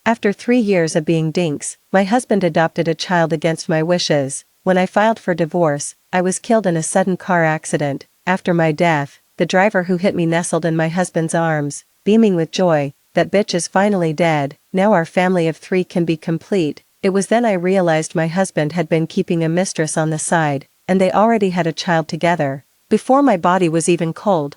After 3 years of being dinks, my husband adopted a child against my wishes. When I filed for divorce, I was killed in a sudden car accident. After my death, the driver who hit me nestled in my husband's arms, beaming with joy. That bitch is finally dead, now our family of 3 can be complete. It was then I realized my husband had been keeping a mistress on the side, and they already had a child together, before my body was even cold.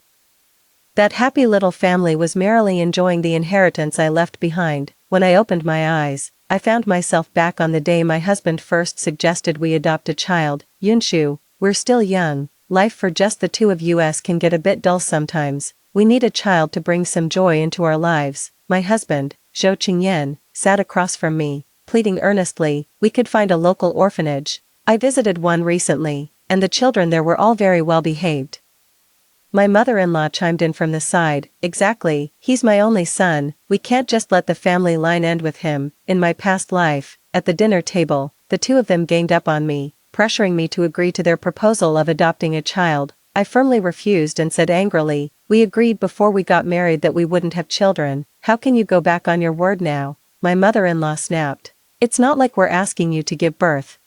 That happy little family was merrily enjoying the inheritance I left behind. When I opened my eyes, I found myself back on the day my husband first suggested we adopt a child. Yunshu, we're still young, life for just the 2 of us can get a bit dull sometimes, we need a child to bring some joy into our lives. My husband, Zhou Qingyan, sat across from me, pleading earnestly, we could find a local orphanage. I visited one recently, and the children there were all very well behaved. My mother-in-law chimed in from the side, exactly, he's my only son, we can't just let the family line end with him. In my past life, at the dinner table, the 2 of them ganged up on me, pressuring me to agree to their proposal of adopting a child. I firmly refused and said angrily, we agreed before we got married that we wouldn't have children, how can you go back on your word now? My mother-in-law snapped. It's not like we're asking you to give birth.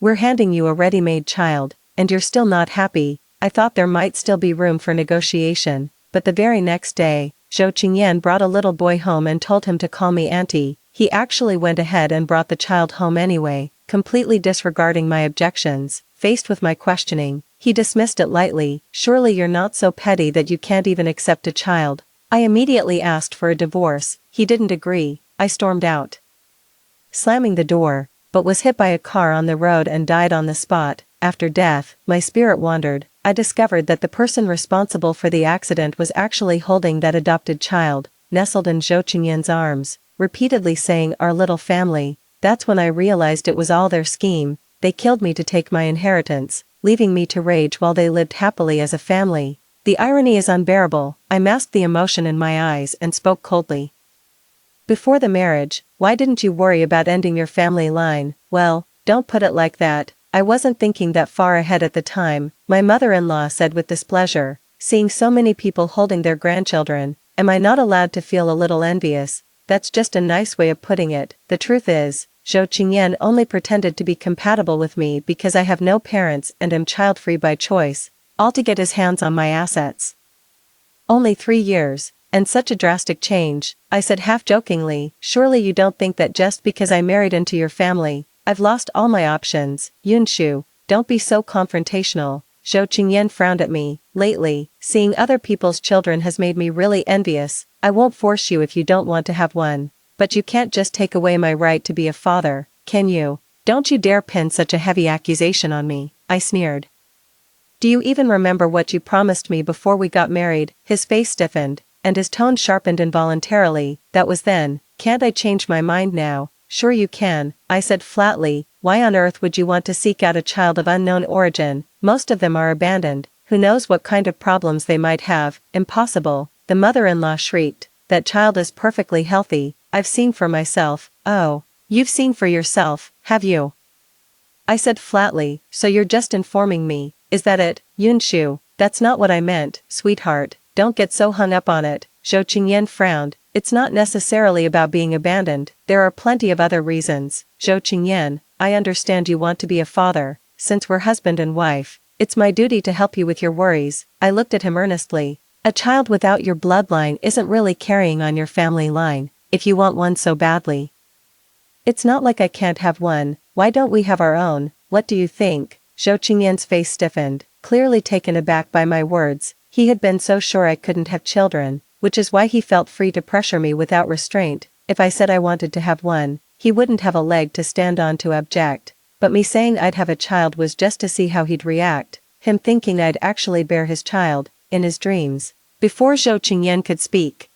We're handing you a ready-made child, and you're still not happy. I thought there might still be room for negotiation, but the very next day, Zhou Qingyan brought a little boy home and told him to call me auntie. He actually went ahead and brought the child home anyway, completely disregarding my objections. Faced with my questioning, he dismissed it lightly, surely you're not so petty that you can't even accept a child. I immediately asked for a divorce, he didn't agree, I stormed out, slamming the door, but was hit by a car on the road and died on the spot. After death, my spirit wandered. I discovered that the person responsible for the accident was actually holding that adopted child, nestled in Zhou Qingyan's arms, repeatedly saying our little family. That's when I realized it was all their scheme. They killed me to take my inheritance, leaving me to rage while they lived happily as a family. The irony is unbearable. I masked the emotion in my eyes and spoke coldly. Before the marriage, why didn't you worry about ending your family line? Well, don't put it like that. I wasn't thinking that far ahead at the time, my mother-in-law said with displeasure, seeing so many people holding their grandchildren. Am I not allowed to feel a little envious? That's just a nice way of putting it. The truth is, Zhou Qingyan only pretended to be compatible with me because I have no parents and am child-free by choice, all to get his hands on my assets. Only 3 years, and such a drastic change, I said half-jokingly, surely you don't think that just because I married into your family, I've lost all my options. Yunshu, don't be so confrontational. Zhou Qingyan frowned at me. Lately, seeing other people's children has made me really envious. I won't force you if you don't want to have one. But you can't just take away my right to be a father, can you? Don't you dare pin such a heavy accusation on me, I sneered. Do you even remember what you promised me before we got married? His face stiffened, and his tone sharpened involuntarily. That was then. Can't I change my mind now? Sure you can, I said flatly. Why on earth would you want to seek out a child of unknown origin? Most of them are abandoned. Who knows what kind of problems they might have? Impossible. The mother-in-law shrieked. That child is perfectly healthy. I've seen for myself. Oh, you've seen for yourself, have you? I said flatly, so you're just informing me, is that it? Yunshu, that's not what I meant, sweetheart, don't get so hung up on it. Zhou Qingyan frowned. It's not necessarily about being abandoned, there are plenty of other reasons. Zhou Qingyan, I understand you want to be a father. Since we're husband and wife, it's my duty to help you with your worries. I looked at him earnestly. A child without your bloodline isn't really carrying on your family line, if you want one so badly. It's not like I can't have one. Why don't we have our own? What do you think? Zhou Qingyan's face stiffened, clearly taken aback by my words. He had been so sure I couldn't have children, which is why he felt free to pressure me without restraint. If I said I wanted to have one, he wouldn't have a leg to stand on to object. But me saying I'd have a child was just to see how he'd react, him thinking I'd actually bear his child, in his dreams. Before Zhou Qingyan could speak,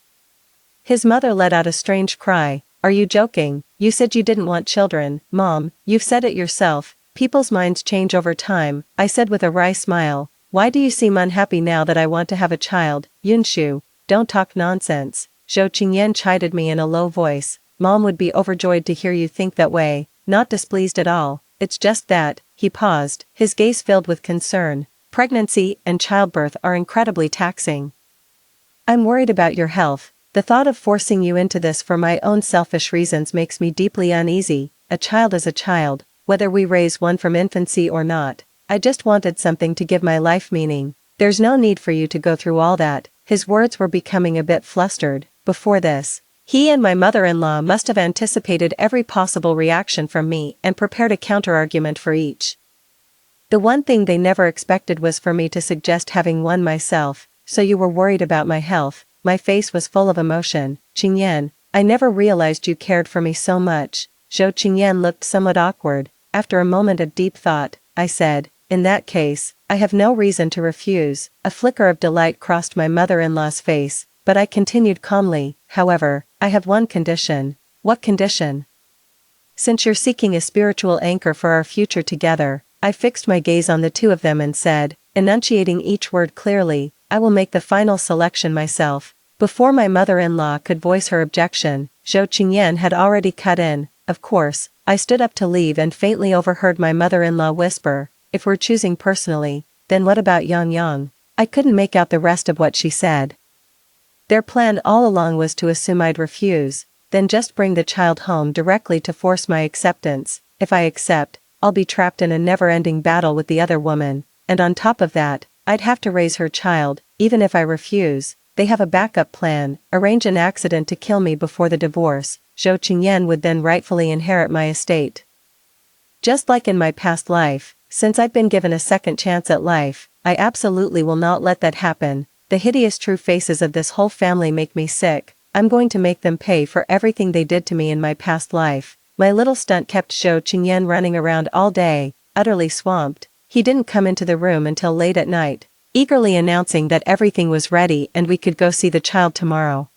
his mother let out a strange cry. Are you joking? You said you didn't want children. Mom, you've said it yourself. People's minds change over time, I said with a wry smile. Why do you seem unhappy now that I want to have a child? Yunshu, don't talk nonsense. Zhou Qingyan chided me in a low voice. Mom would be overjoyed to hear you think that way, not displeased at all. It's just that, he paused, his gaze filled with concern. Pregnancy and childbirth are incredibly taxing. I'm worried about your health. The thought of forcing you into this for my own selfish reasons makes me deeply uneasy. A child is a child, whether we raise one from infancy or not. I just wanted something to give my life meaning. There's no need for you to go through all that." His words were becoming a bit flustered. Before this, he and my mother-in-law must have anticipated every possible reaction from me and prepared a counter-argument for each. The one thing they never expected was for me to suggest having one myself. "So you were worried about my health?" My face was full of emotion. "Qingyan, I never realized you cared for me so much." Zhou Qingyan looked somewhat awkward. After a moment of deep thought, I said, "In that case, I have no reason to refuse." A flicker of delight crossed my mother-in-law's face, but I continued calmly, "However, I have one condition." "What condition?" "Since you're seeking a spiritual anchor for our future together," I fixed my gaze on the two of them and said, enunciating each word clearly, "I will make the final selection myself." Before my mother-in-law could voice her objection, Zhou Qingyan had already cut in. Of course, I stood up to leave and faintly overheard my mother-in-law whisper, "If we're choosing personally, then what about Yang Yang?" I couldn't make out the rest of what she said. Their plan all along was to assume I'd refuse, then just bring the child home directly to force my acceptance. If I accept, I'll be trapped in a never-ending battle with the other woman, and on top of that, I'd have to raise her child. Even if I refuse, they have a backup plan, arrange an accident to kill me before the divorce. Zhou Qingyan would then rightfully inherit my estate. Just like in my past life, since I've been given a second chance at life, I absolutely will not let that happen. The hideous true faces of this whole family make me sick. I'm going to make them pay for everything they did to me in my past life. My little stunt kept Zhou Qingyan running around all day, utterly swamped. He didn't come into the room until late at night, eagerly announcing that everything was ready and we could go see the child tomorrow.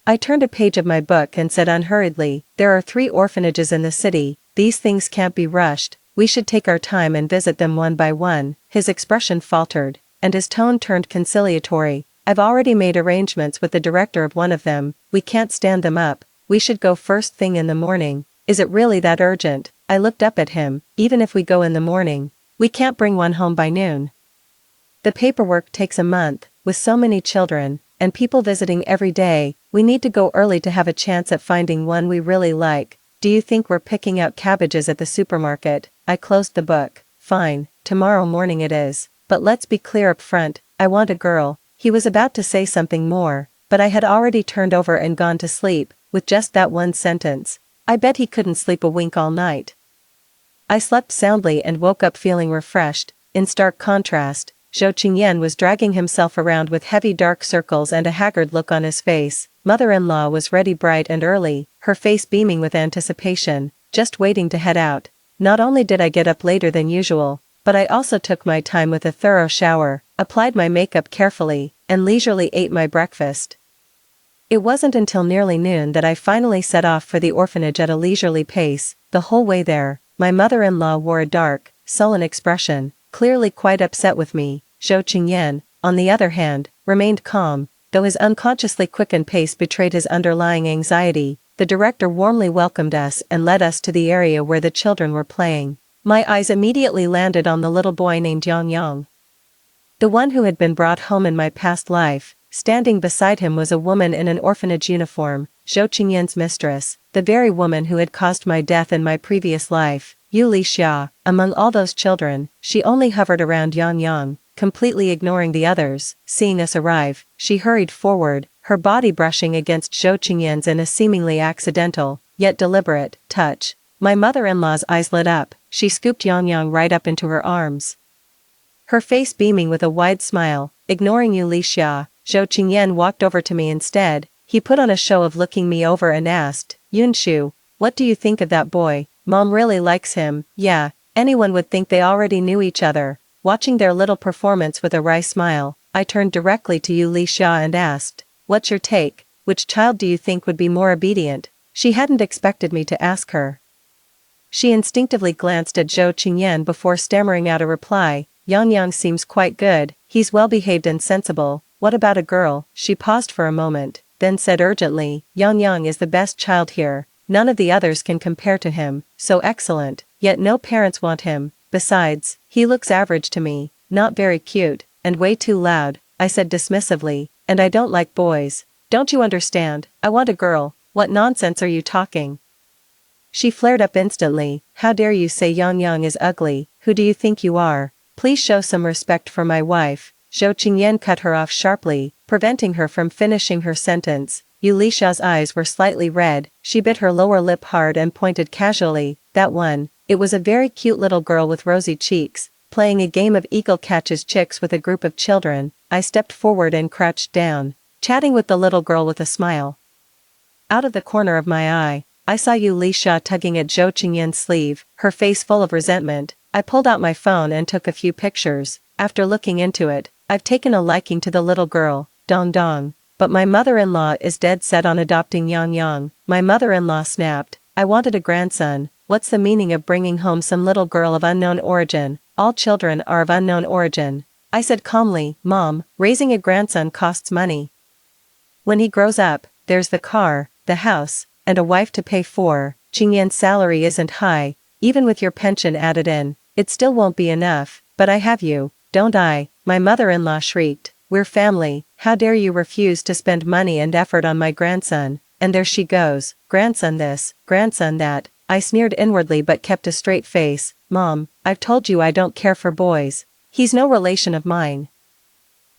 I turned a page of my book and said unhurriedly, "There are 3 orphanages in the city. These things can't be rushed. We should take our time and visit them one by one." His expression faltered, and his tone turned conciliatory. "I've already made arrangements with the director of one of them. We can't stand them up. We should go first thing in the morning." "Is it really that urgent?" I looked up at him. "Even if we go in the morning, we can't bring one home by noon. The paperwork takes a month, with so many children, and people visiting every day. We need to go early to have a chance at finding one we really like. Do you think we're picking out cabbages at the supermarket?" I closed the book. "Fine, tomorrow morning it is. But let's be clear up front, I want a girl." He was about to say something more, but I had already turned over and gone to sleep, with just that one sentence. I bet he couldn't sleep a wink all night. I slept soundly and woke up feeling refreshed. In stark contrast, Zhou Qingyan was dragging himself around with heavy dark circles and a haggard look on his face. Mother-in-law was ready bright and early, her face beaming with anticipation, just waiting to head out. Not only did I get up later than usual, but I also took my time with a thorough shower, applied my makeup carefully, and leisurely ate my breakfast. It wasn't until nearly noon that I finally set off for the orphanage at a leisurely pace. The whole way there, my mother-in-law wore a dark, sullen expression, clearly quite upset with me. Zhou Qingyan, on the other hand, remained calm, though his unconsciously quickened pace betrayed his underlying anxiety. The director warmly welcomed us and led us to the area where the children were playing. My eyes immediately landed on the little boy named Yang Yang. The one who had been brought home in my past life. Standing beside him was a woman in an orphanage uniform, Zhou Qingyan's mistress, the very woman who had caused my death in my previous life, Yu Lixia. Among all those children, she only hovered around Yang Yang, completely ignoring the others. Seeing us arrive, she hurried forward, her body brushing against Zhou Qingyan's in a seemingly accidental, yet deliberate, touch. My mother-in-law's eyes lit up. She scooped Yang Yang right up into her arms, her face beaming with a wide smile. Ignoring Yu Lixia, Zhou Qingyan walked over to me instead. He put on a show of looking me over and asked, "Yunshu, what do you think of that boy? Mom really likes him." "Yeah, anyone would think they already knew each other." Watching their little performance with a wry smile, I turned directly to Yu Lixia and asked, "What's your take? Which child do you think would be more obedient?" She hadn't expected me to ask her. She instinctively glanced at Zhou Qingyan before stammering out a reply. "Yang Yang seems quite good, he's well-behaved and sensible. What about a girl?" She paused for a moment, then said urgently, "Yang Yang is the best child here. None of the others can compare to him, so excellent, yet no parents want him. Besides, he looks average to me, not very cute, and way too loud," I said dismissively, "and I don't like boys." Don't you understand? I want a girl. What nonsense are you talking? She flared up instantly. How dare you say Yang Yang is ugly? Who do you think you are? Please show some respect for my wife. Zhou Qingyan cut her off sharply, preventing her from finishing her sentence. Yu Lisha's eyes were slightly red, she bit her lower lip hard and pointed casually. That one. It was a very cute little girl with rosy cheeks, playing a game of eagle catches chicks with a group of children. I stepped forward and crouched down, chatting with the little girl with a smile. Out of the corner of my eye, I saw Yu Lisha tugging at Zhou Qingyan's sleeve, her face full of resentment. I pulled out my phone and took a few pictures. After looking into it, I've taken a liking to the little girl, Dong Dong. But my mother-in-law is dead set on adopting Yang Yang. My mother-in-law snapped. I wanted a grandson. What's the meaning of bringing home some little girl of unknown origin? All children are of unknown origin. I said calmly, Mom, raising a grandson costs money. When he grows up, there's the car, the house, and a wife to pay for. Qingyan's salary isn't high. Even with your pension added in, it still won't be enough. But I have you, don't I? My mother-in-law shrieked. We're family. How dare you refuse to spend money and effort on my grandson? And there she goes. Grandson this, grandson that. I sneered inwardly but kept a straight face. Mom, I've told you I don't care for boys. He's no relation of mine.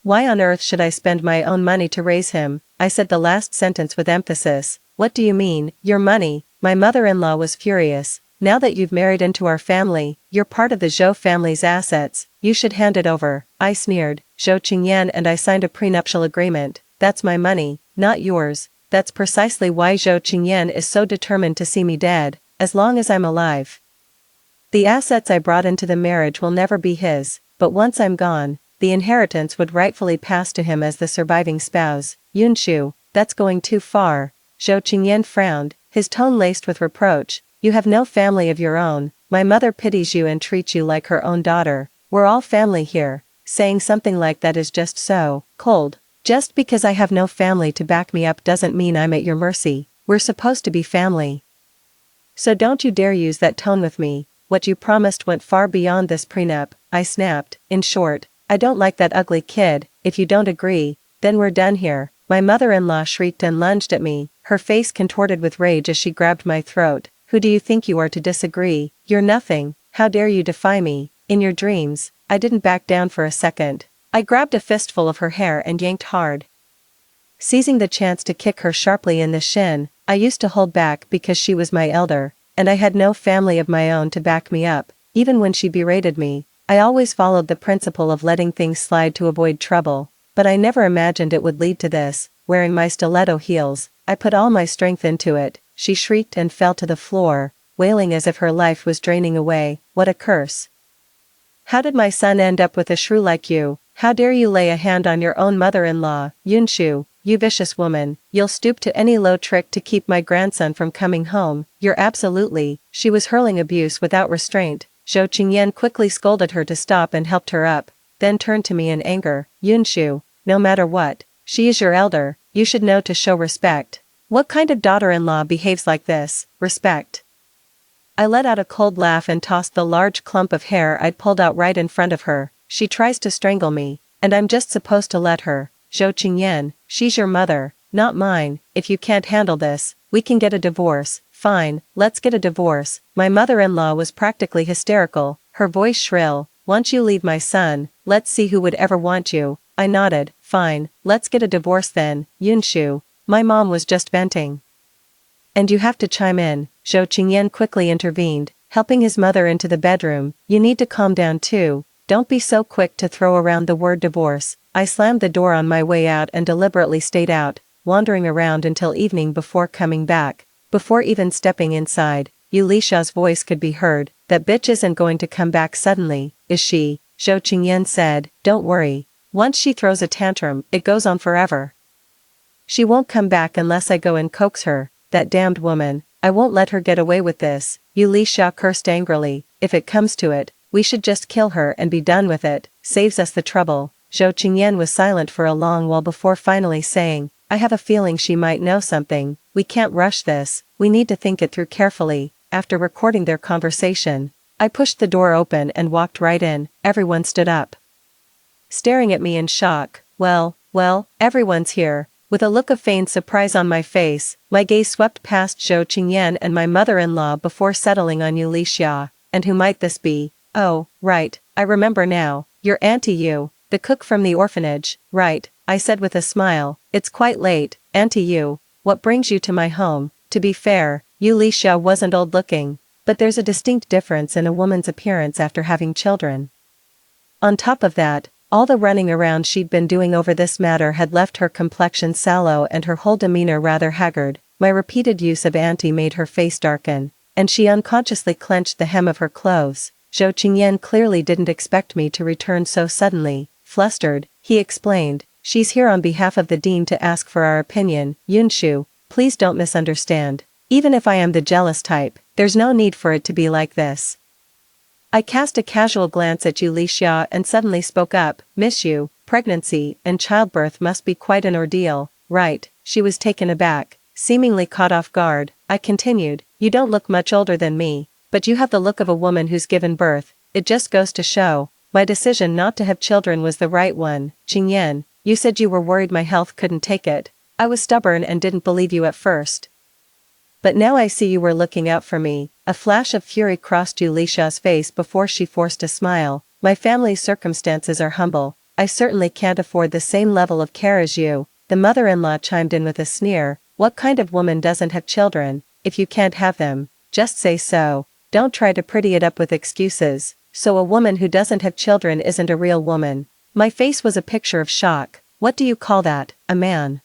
Why on earth should I spend my own money to raise him? I said the last sentence with emphasis. What do you mean, your money? My mother-in-law was furious. Now that you've married into our family, you're part of the Zhou family's assets, you should hand it over. I sneered. Zhou Qingyan and I signed a prenuptial agreement. That's my money, not yours. That's precisely why Zhou Qingyan is so determined to see me dead, as long as I'm alive. The assets I brought into the marriage will never be his, but once I'm gone, the inheritance would rightfully pass to him as the surviving spouse. Yunshu, that's going too far. Zhou Qingyan frowned, his tone laced with reproach. You have no family of your own. My mother pities you and treats you like her own daughter. We're all family here. Saying something like that is just so cold. Just because I have no family to back me up doesn't mean I'm at your mercy. We're supposed to be family. So don't you dare use that tone with me. What you promised went far beyond this prenup, I snapped. In short, I don't like that ugly kid. If you don't agree, then we're done here. My mother-in-law shrieked and lunged at me, her face contorted with rage as she grabbed my throat. Who do you think you are to disagree? You're nothing. How dare you defy me? In your dreams. I didn't back down for a second. I grabbed a fistful of her hair and yanked hard. Seizing the chance to kick her sharply in the shin, I used to hold back because she was my elder, and I had no family of my own to back me up. Even when she berated me, I always followed the principle of letting things slide to avoid trouble, but I never imagined it would lead to this. Wearing my stiletto heels, I put all my strength into it. She shrieked and fell to the floor, wailing as if her life was draining away. What a curse. How did my son end up with a shrew like you? How dare you lay a hand on your own mother-in-law? Yunshu, you vicious woman, you'll stoop to any low trick to keep my grandson from coming home. You're absolutely. She was hurling abuse without restraint. Zhou Qingyan quickly scolded her to stop and helped her up, then turned to me in anger. Yunshu, no matter what, she is your elder, you should know to show respect. What kind of daughter-in-law behaves like this? Respect. I let out a cold laugh and tossed the large clump of hair I'd pulled out right in front of her. She tries to strangle me, and I'm just supposed to let her. Zhou Qingyan, she's your mother, not mine. If you can't handle this, we can get a divorce. Fine, let's get a divorce. My mother-in-law was practically hysterical, her voice shrill. Once you leave my son, let's see who would ever want you. I nodded. Fine, let's get a divorce then. Yunshu. My mom was just venting. And you have to chime in. Zhou Qingyan quickly intervened, helping his mother into the bedroom. You need to calm down too. Don't be so quick to throw around the word divorce. I slammed the door on my way out and deliberately stayed out, wandering around until evening before coming back. Before even stepping inside, Yu Lisha's voice could be heard. That bitch isn't going to come back suddenly, is she? Zhou Qingyan said. Don't worry. Once she throws a tantrum, it goes on forever. She won't come back unless I go and coax her. That damned woman. I won't let her get away with this. Yu Lisha cursed angrily. If it comes to it, we should just kill her and be done with it. Saves us the trouble. Zhou Qingyan was silent for a long while before finally saying, I have a feeling she might know something. We can't rush this. We need to think it through carefully. After recording their conversation, I pushed the door open and walked right in. Everyone stood up, staring at me in shock. Well, everyone's here. With a look of feigned surprise on my face, my gaze swept past Zhou Qingyan and my mother-in-law before settling on Yu Lixia. And who might this be? Oh, right, I remember now, your Auntie Yu, the cook from the orphanage, right, I said with a smile. It's quite late, Auntie Yu, what brings you to my home? To be fair, Yu Lixia wasn't old-looking, but there's a distinct difference in a woman's appearance after having children. On top of that, all the running around she'd been doing over this matter had left her complexion sallow and her whole demeanor rather haggard. My repeated use of auntie made her face darken, and she unconsciously clenched the hem of her clothes. Zhou Qingyan clearly didn't expect me to return so suddenly. Flustered, he explained, she's here on behalf of the dean to ask for our opinion. Yunshu, please don't misunderstand. Even if I am the jealous type, there's no need for it to be like this. I cast a casual glance at Yu Lixia and suddenly spoke up. Miss Yu, pregnancy and childbirth must be quite an ordeal, right? She was taken aback, seemingly caught off guard. I continued, you don't look much older than me, but you have the look of a woman who's given birth. It just goes to show, my decision not to have children was the right one. Qingyan, you said you were worried my health couldn't take it. I was stubborn and didn't believe you at first. But now I see you were looking out for me. A flash of fury crossed Yu Lixia's face before she forced a smile. My family's circumstances are humble. I certainly can't afford the same level of care as you. The mother-in-law chimed in with a sneer. What kind of woman doesn't have children? If you can't have them, just say so. Don't try to pretty it up with excuses. So a woman who doesn't have children isn't a real woman. My face was a picture of shock. What do you call that, a man?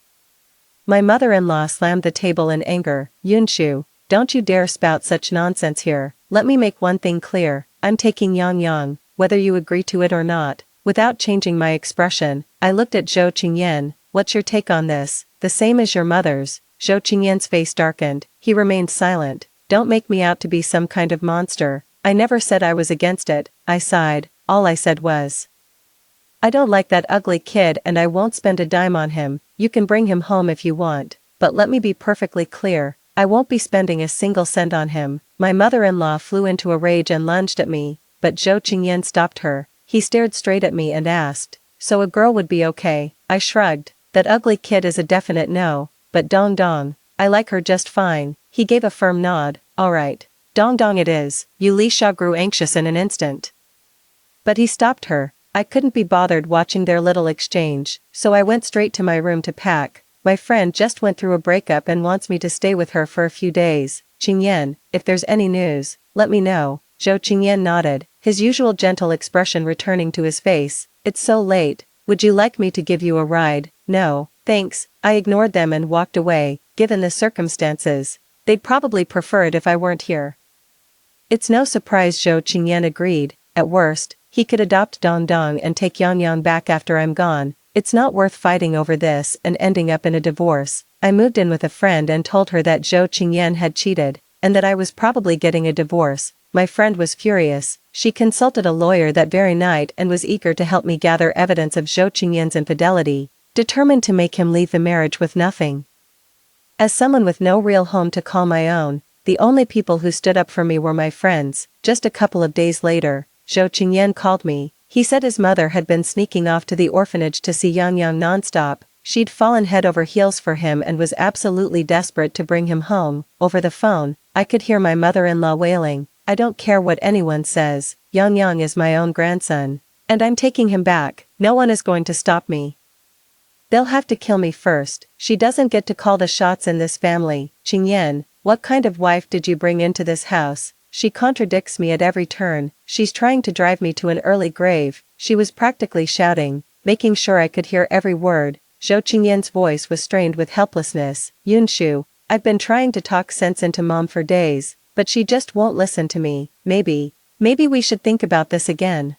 My mother-in-law slammed the table in anger. Yunshu, don't you dare spout such nonsense here. Let me make one thing clear, I'm taking Yang Yang, whether you agree to it or not. Without changing my expression, I looked at Zhou Qingyan. What's your take on this? The same as your mother's. Zhou Qingyan's face darkened. He remained silent. Don't make me out to be some kind of monster. I never said I was against it. I sighed. All I said was, I don't like that ugly kid and I won't spend a dime on him. You can bring him home if you want, but let me be perfectly clear, I won't be spending a single cent on him. My mother-in-law flew into a rage and lunged at me, but Zhou Qingyan stopped her. He stared straight at me and asked, so a girl would be okay? I shrugged. That ugly kid is a definite no, but Dong Dong, I like her just fine. He gave a firm nod. Alright. Dong Dong it is. Yu Lixia grew anxious in an instant. But he stopped her. I couldn't be bothered watching their little exchange, so I went straight to my room to pack. My friend just went through a breakup and wants me to stay with her for a few days. Qingyan, if there's any news, let me know. Zhou Qingyan nodded, his usual gentle expression returning to his face. It's so late. Would you like me to give you a ride? No, thanks. I ignored them and walked away. Given the circumstances, they'd probably prefer it if I weren't here. It's no surprise Zhou Qingyan agreed. At worst, he could adopt Dong Dong and take Yang Yang back after I'm gone. It's not worth fighting over this and ending up in a divorce. I moved in with a friend and told her that Zhou Qingyan had cheated, and that I was probably getting a divorce. My friend was furious. She consulted a lawyer that very night and was eager to help me gather evidence of Zhou Qingyan's infidelity, determined to make him leave the marriage with nothing. As someone with no real home to call my own, the only people who stood up for me were my friends. Just a couple of days later, Zhou Qingyan called me. He said his mother had been sneaking off to the orphanage to see Yang Yang nonstop. She'd fallen head over heels for him and was absolutely desperate to bring him home. Over the phone, I could hear my mother-in-law wailing, I don't care what anyone says, Yang Yang is my own grandson. And I'm taking him back. No one is going to stop me. They'll have to kill me first. She doesn't get to call the shots in this family. Qingyan, what kind of wife did you bring into this house? She contradicts me at every turn. She's trying to drive me to an early grave. She was practically shouting, making sure I could hear every word. Zhou Qingyan's voice was strained with helplessness. Yunshu, I've been trying to talk sense into Mom for days, but she just won't listen to me. Maybe we should think about this again.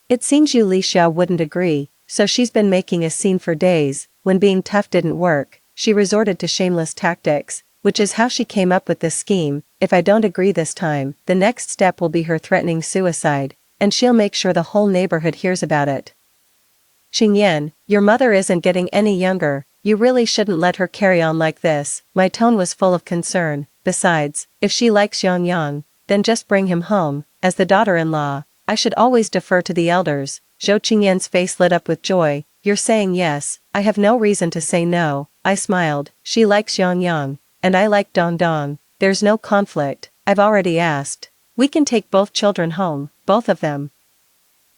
It seems Yu Lixia wouldn't agree, so she's been making a scene for days. When being tough didn't work, she resorted to shameless tactics, which is how she came up with this scheme. If I don't agree this time, the next step will be her threatening suicide, and she'll make sure the whole neighborhood hears about it. Qingyan, your mother isn't getting any younger. You really shouldn't let her carry on like this. My tone was full of concern. Besides, if she likes Yang Yang, then just bring him home. As the daughter-in-law, I should always defer to the elders. Zhou Qingyan's face lit up with joy. You're saying yes, I have no reason to say no, I smiled. She likes Yang Yang. And I like Dong Dong. There's no conflict, I've already asked. We can take both children home, both of them.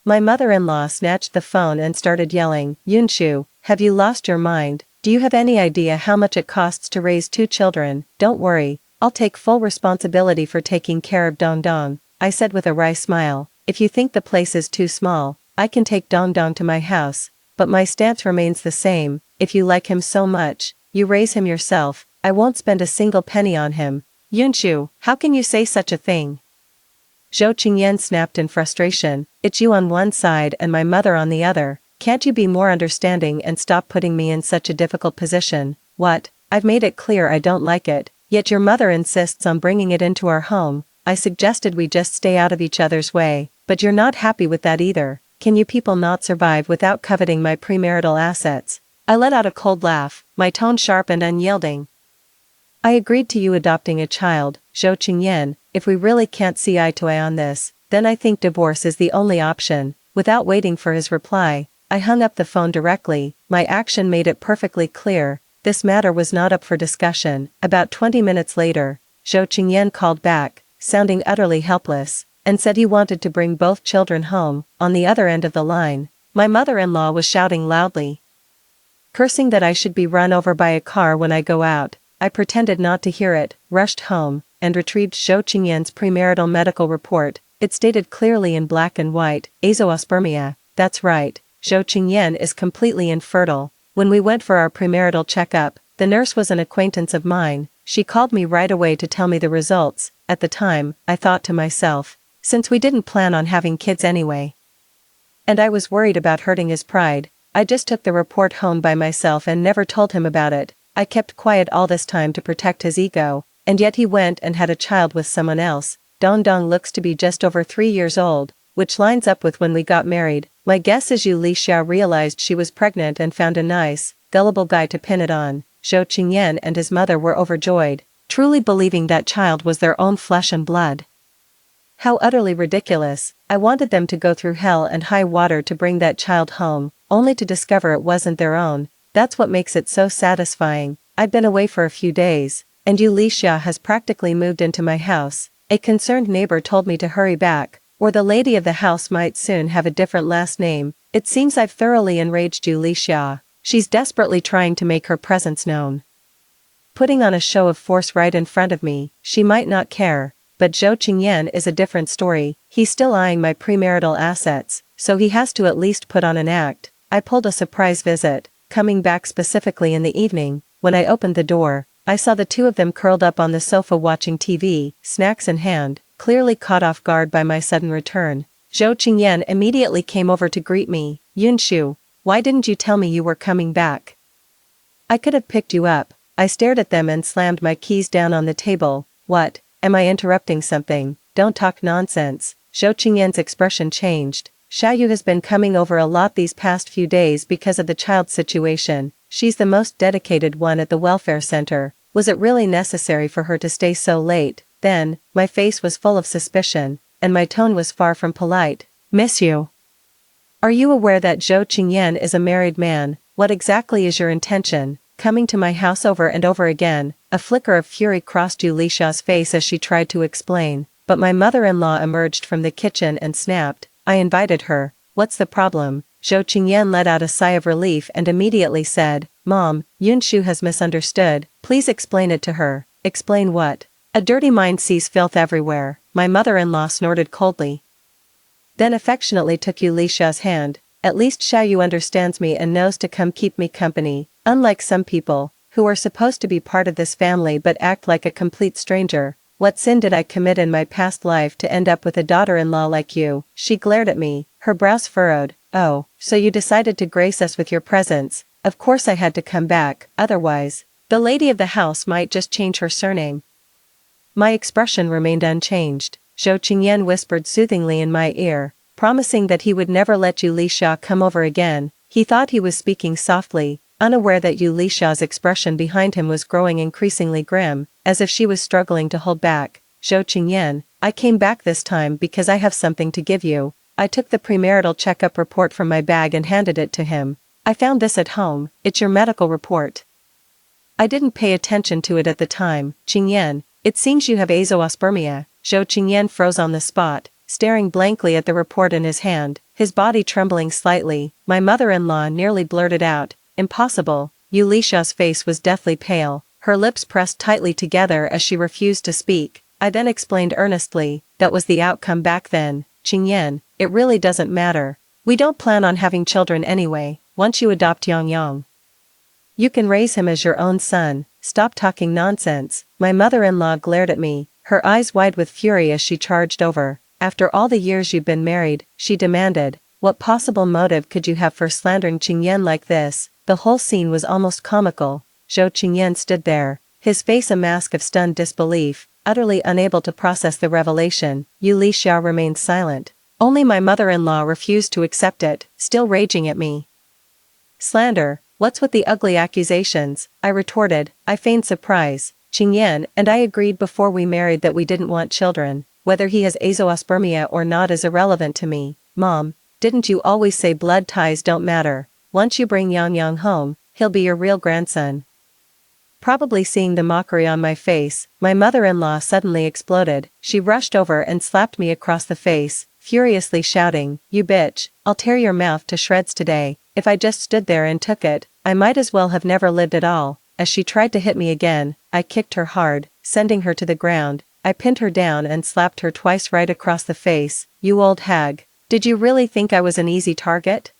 My mother-in-law snatched the phone and started yelling, Yunshu, have you lost your mind? Do you have any idea how much it costs to raise 2 children? Don't worry, I'll take full responsibility for taking care of Dong Dong, I said with a wry smile. If you think the place is too small, I can take Dong Dong to my house, but my stance remains the same. If you like him so much, you raise him yourself. I won't spend a single penny on him. Yunshu, how can you say such a thing? Zhou Qingyan snapped in frustration. It's you on one side and my mother on the other. Can't you be more understanding and stop putting me in such a difficult position? What? I've made it clear I don't like it, yet your mother insists on bringing it into our home. I suggested we just stay out of each other's way, but you're not happy with that either. Can you people not survive without coveting my premarital assets? I let out a cold laugh, my tone sharp and unyielding. I agreed to you adopting a child, Zhou Qingyan. If we really can't see eye to eye on this, then I think divorce is the only option. Without waiting for his reply, I hung up the phone directly. My action made it perfectly clear. This matter was not up for discussion. About 20 minutes later, Zhou Qingyan called back, sounding utterly helpless, and said he wanted to bring both children home. On the other end of the line, my mother-in-law was shouting loudly, cursing that I should be run over by a car when I go out. I pretended not to hear it, rushed home, and retrieved Zhou Qingyan's premarital medical report. It stated clearly in black and white, azoospermia. That's right, Zhou Qingyan is completely infertile. When we went for our premarital checkup, the nurse was an acquaintance of mine. She called me right away to tell me the results. At the time, I thought to myself, since we didn't plan on having kids anyway, and I was worried about hurting his pride, I just took the report home by myself and never told him about it. I kept quiet all this time to protect his ego, and yet he went and had a child with someone else. Dong Dong looks to be just over 3 years old, which lines up with when we got married. My guess is Yu Lixia realized she was pregnant and found a nice, gullible guy to pin it on. Zhou Qingyan and his mother were overjoyed, truly believing that child was their own flesh and blood. How utterly ridiculous. I wanted them to go through hell and high water to bring that child home, only to discover it wasn't their own. That's what makes it so satisfying. I've been away for a few days, and Yu Lixia has practically moved into my house. A concerned neighbor told me to hurry back, or the lady of the house might soon have a different last name. It seems I've thoroughly enraged Yu Lixia. She's desperately trying to make her presence known, putting on a show of force right in front of me. She might not care, but Zhou Qingyan is a different story. He's still eyeing my premarital assets, so he has to at least put on an act. I pulled a surprise visit, coming back specifically in the evening. When I opened the door, I saw the two of them curled up on the sofa watching TV, snacks in hand, clearly caught off guard by my sudden return. Zhou Qingyan immediately came over to greet me. Yunshu, why didn't you tell me you were coming back? I could have picked you up. I stared at them and slammed my keys down on the table. What? Am I interrupting something? Don't talk nonsense. Zhou Qingyan's expression changed. Xiaoyu has been coming over a lot these past few days because of the child situation. She's the most dedicated one at the welfare center. Was it really necessary for her to stay so late? Then, my face was full of suspicion, and my tone was far from polite. Miss you. Are you aware that Zhou Qingyan is a married man? What exactly is your intention? Coming to my house over and over again. A flicker of fury crossed Yu Lixia's face as she tried to explain, but my mother-in-law emerged from the kitchen and snapped. I invited her. What's the problem? Zhou Qingyan let out a sigh of relief and immediately said, Mom, Yunshu has misunderstood. Please explain it to her. Explain what? A dirty mind sees filth everywhere. My mother-in-law snorted coldly, then affectionately took Yu Lixia's hand. At least Xiaoyu understands me and knows to come keep me company, unlike some people, who are supposed to be part of this family but act like a complete stranger. What sin did I commit in my past life to end up with a daughter-in-law like you? She glared at me, her brows furrowed. Oh, so you decided to grace us with your presence. Of course I had to come back, otherwise, the lady of the house might just change her surname. My expression remained unchanged. Zhou Qingyan whispered soothingly in my ear, promising that he would never let Yu Lixia come over again. He thought he was speaking softly, unaware that Yu Lixia's expression behind him was growing increasingly grim, as if she was struggling to hold back. Zhou Qingyan, I came back this time because I have something to give you. I took the premarital checkup report from my bag and handed it to him. I found this at home, it's your medical report. I didn't pay attention to it at the time, Qingyan. It seems you have azoospermia. Zhou Qingyan froze on the spot, staring blankly at the report in his hand, his body trembling slightly. My mother-in-law nearly blurted out, impossible. Yu Lisha's face was deathly pale, her lips pressed tightly together as she refused to speak. I then explained earnestly, that was the outcome back then, Qingyan, it really doesn't matter. We don't plan on having children anyway, once you adopt Yang. You can raise him as your own son, stop talking nonsense. My mother-in-law glared at me, her eyes wide with fury as she charged over. After all the years you've been married, she demanded, what possible motive could you have for slandering Qingyan like this? The whole scene was almost comical. Zhou Qingyan stood there, his face a mask of stunned disbelief, utterly unable to process the revelation. Yu Lixia remained silent. Only my mother-in-law refused to accept it, still raging at me. Slander. What's with the ugly accusations? I retorted. I feigned surprise. Qingyan and I agreed before we married that we didn't want children. Whether he has azoospermia or not is irrelevant to me. Mom, didn't you always say blood ties don't matter? Once you bring Yang home, he'll be your real grandson. Probably seeing the mockery on my face, my mother-in-law suddenly exploded. She rushed over and slapped me across the face, furiously shouting, you bitch, I'll tear your mouth to shreds today. If I just stood there and took it, I might as well have never lived at all. As she tried to hit me again, I kicked her hard, sending her to the ground. I pinned her down and slapped her twice right across the face. You old hag. Did you really think I was an easy target?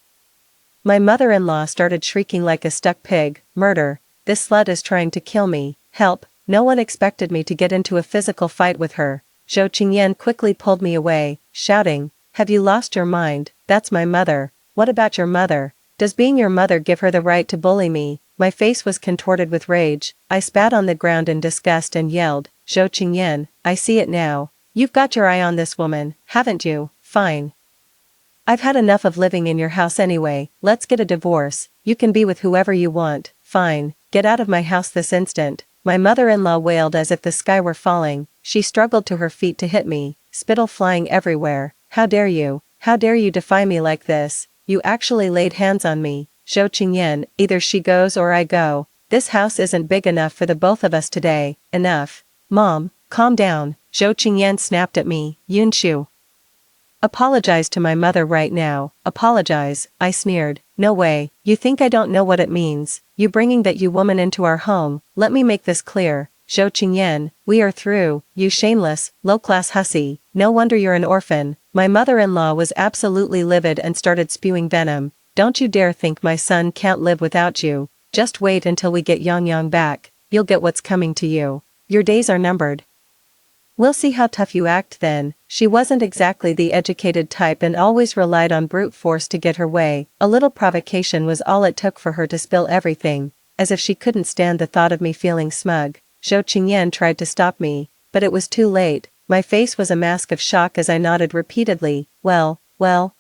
My mother-in-law started shrieking like a stuck pig. Murder. This slut is trying to kill me. Help. No one expected me to get into a physical fight with her. Zhou Qingyan quickly pulled me away, shouting, have you lost your mind? That's my mother. What about your mother? Does being your mother give her the right to bully me? My face was contorted with rage. I spat on the ground in disgust and yelled, Zhou Qingyan, I see it now. You've got your eye on this woman, haven't you? Fine. I've had enough of living in your house anyway. Let's get a divorce. You can be with whoever you want. Fine. Get out of my house this instant. My mother-in-law wailed as if the sky were falling. She struggled to her feet to hit me, spittle flying everywhere. How dare you? How dare you defy me like this? You actually laid hands on me. Zhou Qingyan, either she goes or I go. This house isn't big enough for the both of us today. Enough. Mom, calm down. Zhou Qingyan snapped at me. Yunshu. Apologize to my mother right now. Apologize, I sneered. No way. You think I don't know what it means? You bringing that you woman into our home. Let me make this clear. Zhou Qingyan, we are through. You shameless, low-class hussy. No wonder you're an orphan. My mother-in-law was absolutely livid and started spewing venom. Don't you dare think my son can't live without you. Just wait until we get Yang back. You'll get what's coming to you. Your days are numbered. We'll see how tough you act then. She wasn't exactly the educated type and always relied on brute force to get her way. A little provocation was all it took for her to spill everything, as if she couldn't stand the thought of me feeling smug. Zhou Qingyan tried to stop me, but it was too late. My face was a mask of shock as I nodded repeatedly. Well,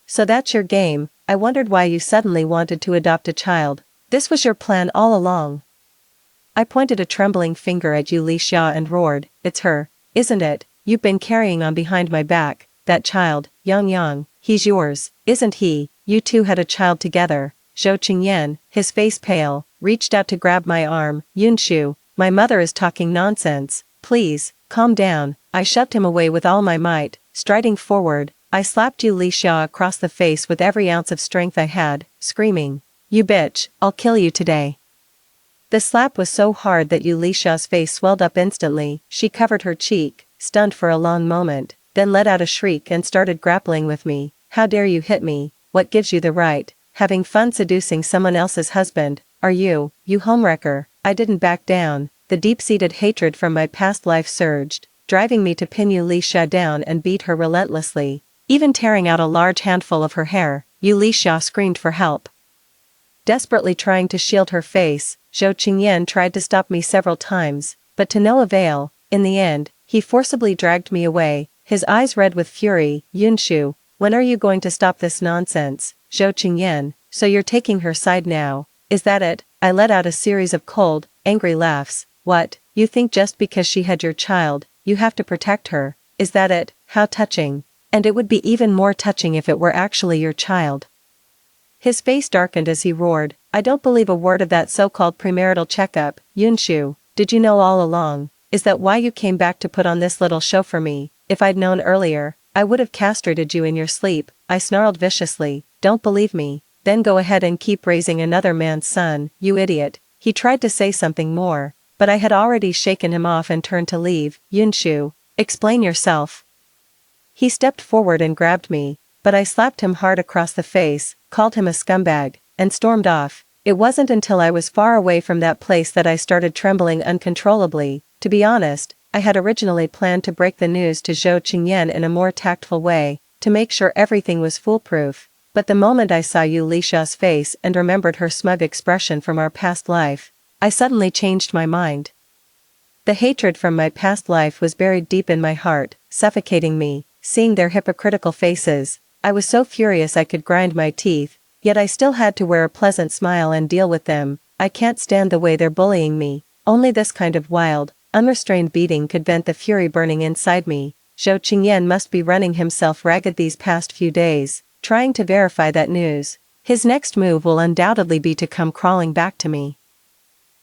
so that's your game. I wondered why you suddenly wanted to adopt a child. This was your plan all along. I pointed a trembling finger at Yu Lixia and roared, it's her, isn't it? You've been carrying on behind my back. That child, Yang, he's yours, isn't he? You two had a child together. Zhou Qingyan, his face pale, reached out to grab my arm. Yunshu, my mother is talking nonsense. Please, calm down. I shoved him away with all my might. Striding forward, I slapped Yu Lixia across the face with every ounce of strength I had, screaming, you bitch, I'll kill you today. The slap was so hard that Yu Lixia's face swelled up instantly. She covered her cheek, stunned for a long moment, then let out a shriek and started grappling with me. How dare you hit me? What gives you the right? Having fun seducing someone else's husband, are you homewrecker? I didn't back down. The deep-seated hatred from my past life surged, driving me to pin Yu Lixia down and beat her relentlessly, even tearing out a large handful of her hair. Yu Lixia screamed for help. Desperately trying to shield her face, Zhou Qingyan tried to stop me several times, but to no avail. In the end, he forcibly dragged me away, his eyes red with fury. Yunshu, when are you going to stop this nonsense? Zhou Qingyan, so you're taking her side now, is that it? I let out a series of cold, angry laughs. What, you think just because she had your child, you have to protect her, is that it? How touching. And it would be even more touching if it were actually your child. His face darkened as he roared, "I don't believe a word of that so-called premarital checkup, Yunshu. Did you know all along? Is that why you came back to put on this little show for me? If I'd known earlier, I would have castrated you in your sleep," I snarled viciously. "Don't believe me? Then go ahead and keep raising another man's son, you idiot." He tried to say something more, but I had already shaken him off and turned to leave. "Yunshu, explain yourself." He stepped forward and grabbed me, but I slapped him hard across the face, called him a scumbag, and stormed off. It wasn't until I was far away from that place that I started trembling uncontrollably. To be honest, I had originally planned to break the news to Zhou Qingyan in a more tactful way, to make sure everything was foolproof. But the moment I saw Yu Lisha's face and remembered her smug expression from our past life, I suddenly changed my mind. The hatred from my past life was buried deep in my heart, suffocating me. Seeing their hypocritical faces, I was so furious I could grind my teeth, yet I still had to wear a pleasant smile and deal with them. I can't stand the way they're bullying me. Only this kind of wild, unrestrained beating could vent the fury burning inside me. Zhou Qingyan must be running himself ragged these past few days, trying to verify that news. His next move will undoubtedly be to come crawling back to me,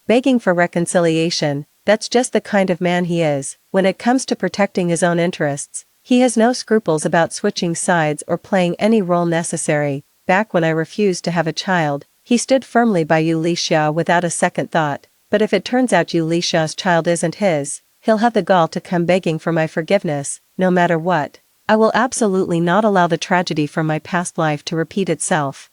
begging for reconciliation. That's just the kind of man he is. When it comes to protecting his own interests, he has no scruples about switching sides or playing any role necessary. Back when I refused to have a child, he stood firmly by Yu Lixia without a second thought. But if it turns out Yu Lixia's child isn't his, he'll have the gall to come begging for my forgiveness, no matter what. I will absolutely not allow the tragedy from my past life to repeat itself.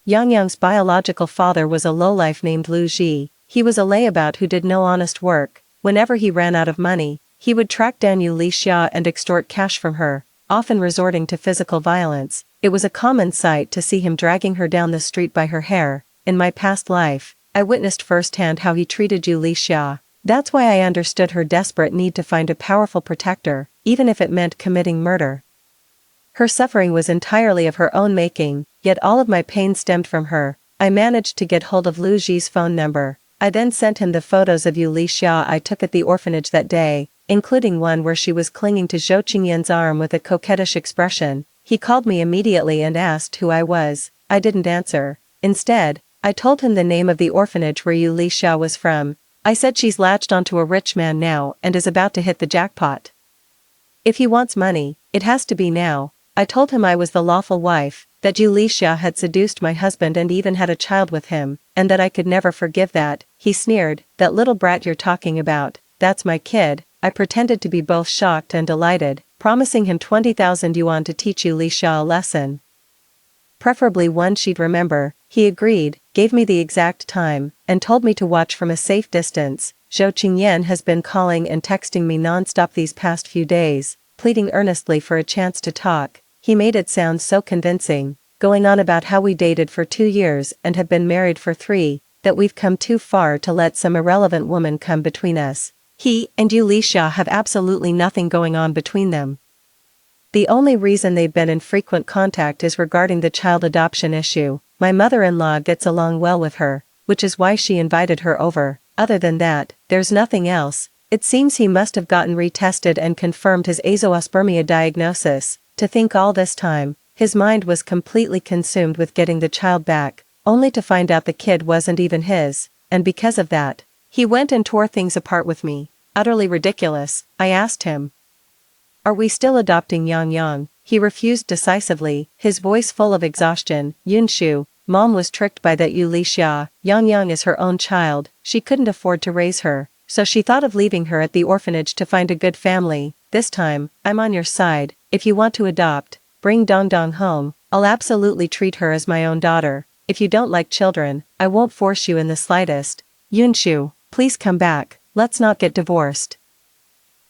Yang Yang's biological father was a lowlife named Lu Ji. He was a layabout who did no honest work. Whenever he ran out of money, he would track down Yu Lixia and extort cash from her, often resorting to physical violence. It was a common sight to see him dragging her down the street by her hair. In my past life, I witnessed firsthand how he treated Yu Lixia. That's why I understood her desperate need to find a powerful protector, even if it meant committing murder. Her suffering was entirely of her own making, yet all of my pain stemmed from her. I managed to get hold of Lu Ji's phone number. I then sent him the photos of Yu Lixia I took at the orphanage that day, including one where she was clinging to Zhou Qingyan's arm with a coquettish expression. He called me immediately and asked who I was. I didn't answer. Instead, I told him the name of the orphanage where Yu Lixia was from. I said she's latched onto a rich man now and is about to hit the jackpot. If he wants money, it has to be now. I told him I was the lawful wife, that Yu Lixia had seduced my husband and even had a child with him, and that I could never forgive that. He sneered, "That little brat you're talking about, that's my kid." I pretended to be both shocked and delighted, promising him 20,000 yuan to teach Yu Lixia a lesson, preferably one she'd remember. He agreed, gave me the exact time, and told me to watch from a safe distance. Zhou Qingyan has been calling and texting me non-stop these past few days, pleading earnestly for a chance to talk. He made it sound so convincing, going on about how we dated for 2 years and have been married for 3, that we've come too far to let some irrelevant woman come between us. He and Yu Lixia have absolutely nothing going on between them. The only reason they've been in frequent contact is regarding the child adoption issue. My mother-in-law gets along well with her, which is why she invited her over. Other than that, there's nothing else. It seems he must have gotten retested and confirmed his azoospermia diagnosis. To think all this time, his mind was completely consumed with getting the child back, only to find out the kid wasn't even his, and because of that, he went and tore things apart with me. Utterly ridiculous. I asked him, "Are we still adopting Yang Yang?" He refused decisively, his voice full of exhaustion. "Yunshu, Mom was tricked by that Yu Lixia. Yang Yang is her own child, she couldn't afford to raise her, so she thought of leaving her at the orphanage to find a good family. This time, I'm on your side. If you want to adopt, bring Dong Dong home. I'll absolutely treat her as my own daughter. If you don't like children, I won't force you in the slightest. Yunshu, please come back, let's not get divorced.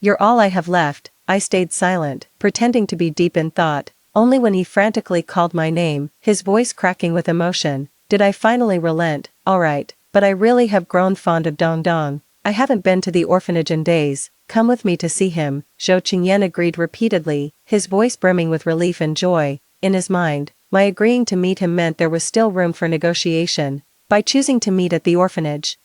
You're all I have left." I stayed silent, pretending to be deep in thought. Only when he frantically called my name, his voice cracking with emotion, did I finally relent. "Alright, but I really have grown fond of Dong Dong. I haven't been to the orphanage in days. Come with me to see him." Zhou Qingyan agreed repeatedly, his voice brimming with relief and joy. In his mind, my agreeing to meet him meant there was still room for negotiation. By choosing to meet at the orphanage,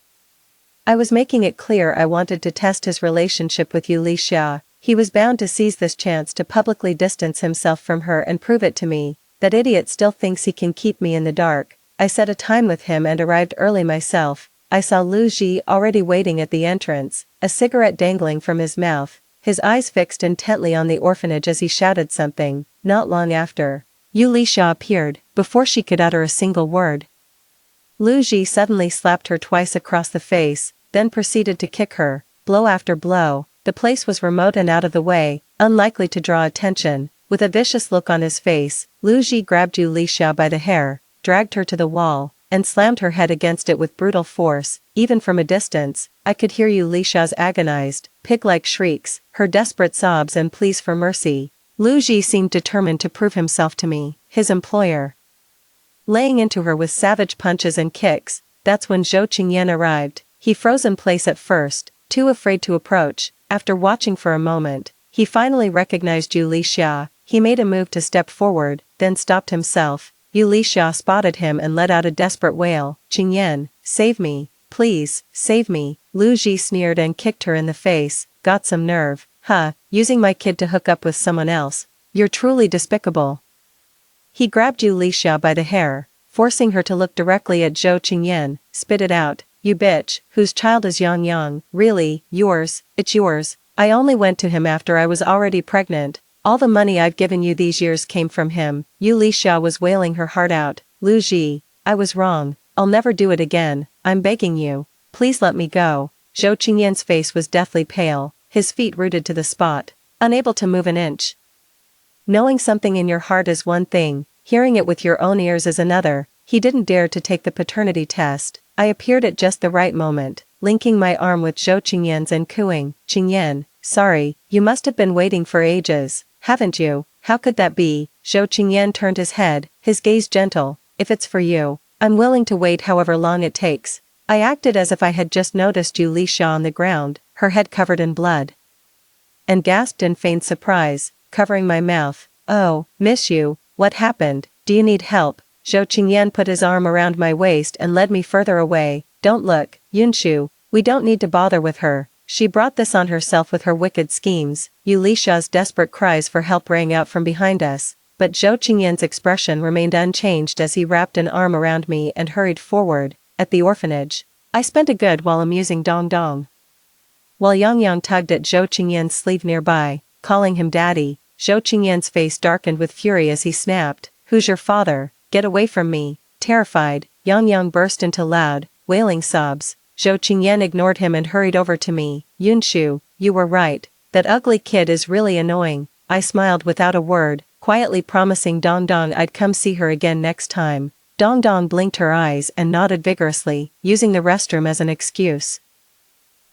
I was making it clear I wanted to test his relationship with Yu Lixia. He was bound to seize this chance to publicly distance himself from her and prove it to me. That idiot still thinks he can keep me in the dark. I set a time with him and arrived early myself. I saw Lu Ji already waiting at the entrance, a cigarette dangling from his mouth, his eyes fixed intently on the orphanage as he shouted something. Not long after, Yu Lisha appeared, before she could utter a single word. Lu Ji suddenly slapped her twice across the face, then proceeded to kick her, blow after blow. The place was remote and out of the way, unlikely to draw attention. With a vicious look on his face, Lu Ji grabbed Yu Lisha by the hair, dragged her to the wall, and slammed her head against it with brutal force. Even from a distance, I could hear Yu Lisha's agonized, pig-like shrieks, her desperate sobs and pleas for mercy. Lu Ji seemed determined to prove himself to me, his employer. Laying into her with savage punches and kicks. That's when Zhou Qingyan arrived. He froze in place at first, too afraid to approach. After watching for a moment, he finally recognized Yu Lisha. He made a move to step forward, then stopped himself. Yu Lisha spotted him and let out a desperate wail. "Qingyan, save me, please, save me." Lu Ji sneered and kicked her in the face. "Got some nerve, huh, using my kid to hook up with someone else. You're truly despicable." He grabbed Yu Lisha by the hair, forcing her to look directly at Zhou Qingyan. "Spit it out, you bitch, whose child is Yang Yang? Really, yours, it's yours. I only went to him after I was already pregnant. All the money I've given you these years came from him." Yu Lisha was wailing her heart out. "Lu Ji, I was wrong. I'll never do it again. I'm begging you. Please let me go." Zhou Qingyan's face was deathly pale, his feet rooted to the spot, unable to move an inch. Knowing something in your heart is one thing, hearing it with your own ears is another. He didn't dare to take the paternity test. I appeared at just the right moment, linking my arm with Zhou Qingyan's and cooing, "Qingyan, sorry, you must have been waiting for ages, haven't you? How could that be?" Zhou Qingyan turned his head, his gaze gentle. "If it's for you, I'm willing to wait however long it takes." I acted as if I had just noticed Yu Lisha on the ground, her head covered in blood, and gasped in feigned surprise, covering my mouth. "Oh, miss you, what happened? Do you need help?" Zhou Qingyan put his arm around my waist and led me further away. "Don't look, Yunshu, we don't need to bother with her. She brought this on herself with her wicked schemes." Yu Lisha's desperate cries for help rang out from behind us, but Zhou Qingyan's expression remained unchanged as he wrapped an arm around me and hurried forward. At the orphanage, I spent a good while amusing Dong Dong, while Yang Yang tugged at Zhou Qingyan's sleeve nearby, calling him daddy. Zhou Qingyan's face darkened with fury as he snapped, "Who's your father? Get away from me." Terrified, Yang Yang burst into loud, wailing sobs. Zhou Qingyan ignored him and hurried over to me. "Yunshu, you were right. That ugly kid is really annoying." I smiled without a word, quietly promising Dong Dong I'd come see her again next time. Dong Dong blinked her eyes and nodded vigorously, using the restroom as an excuse.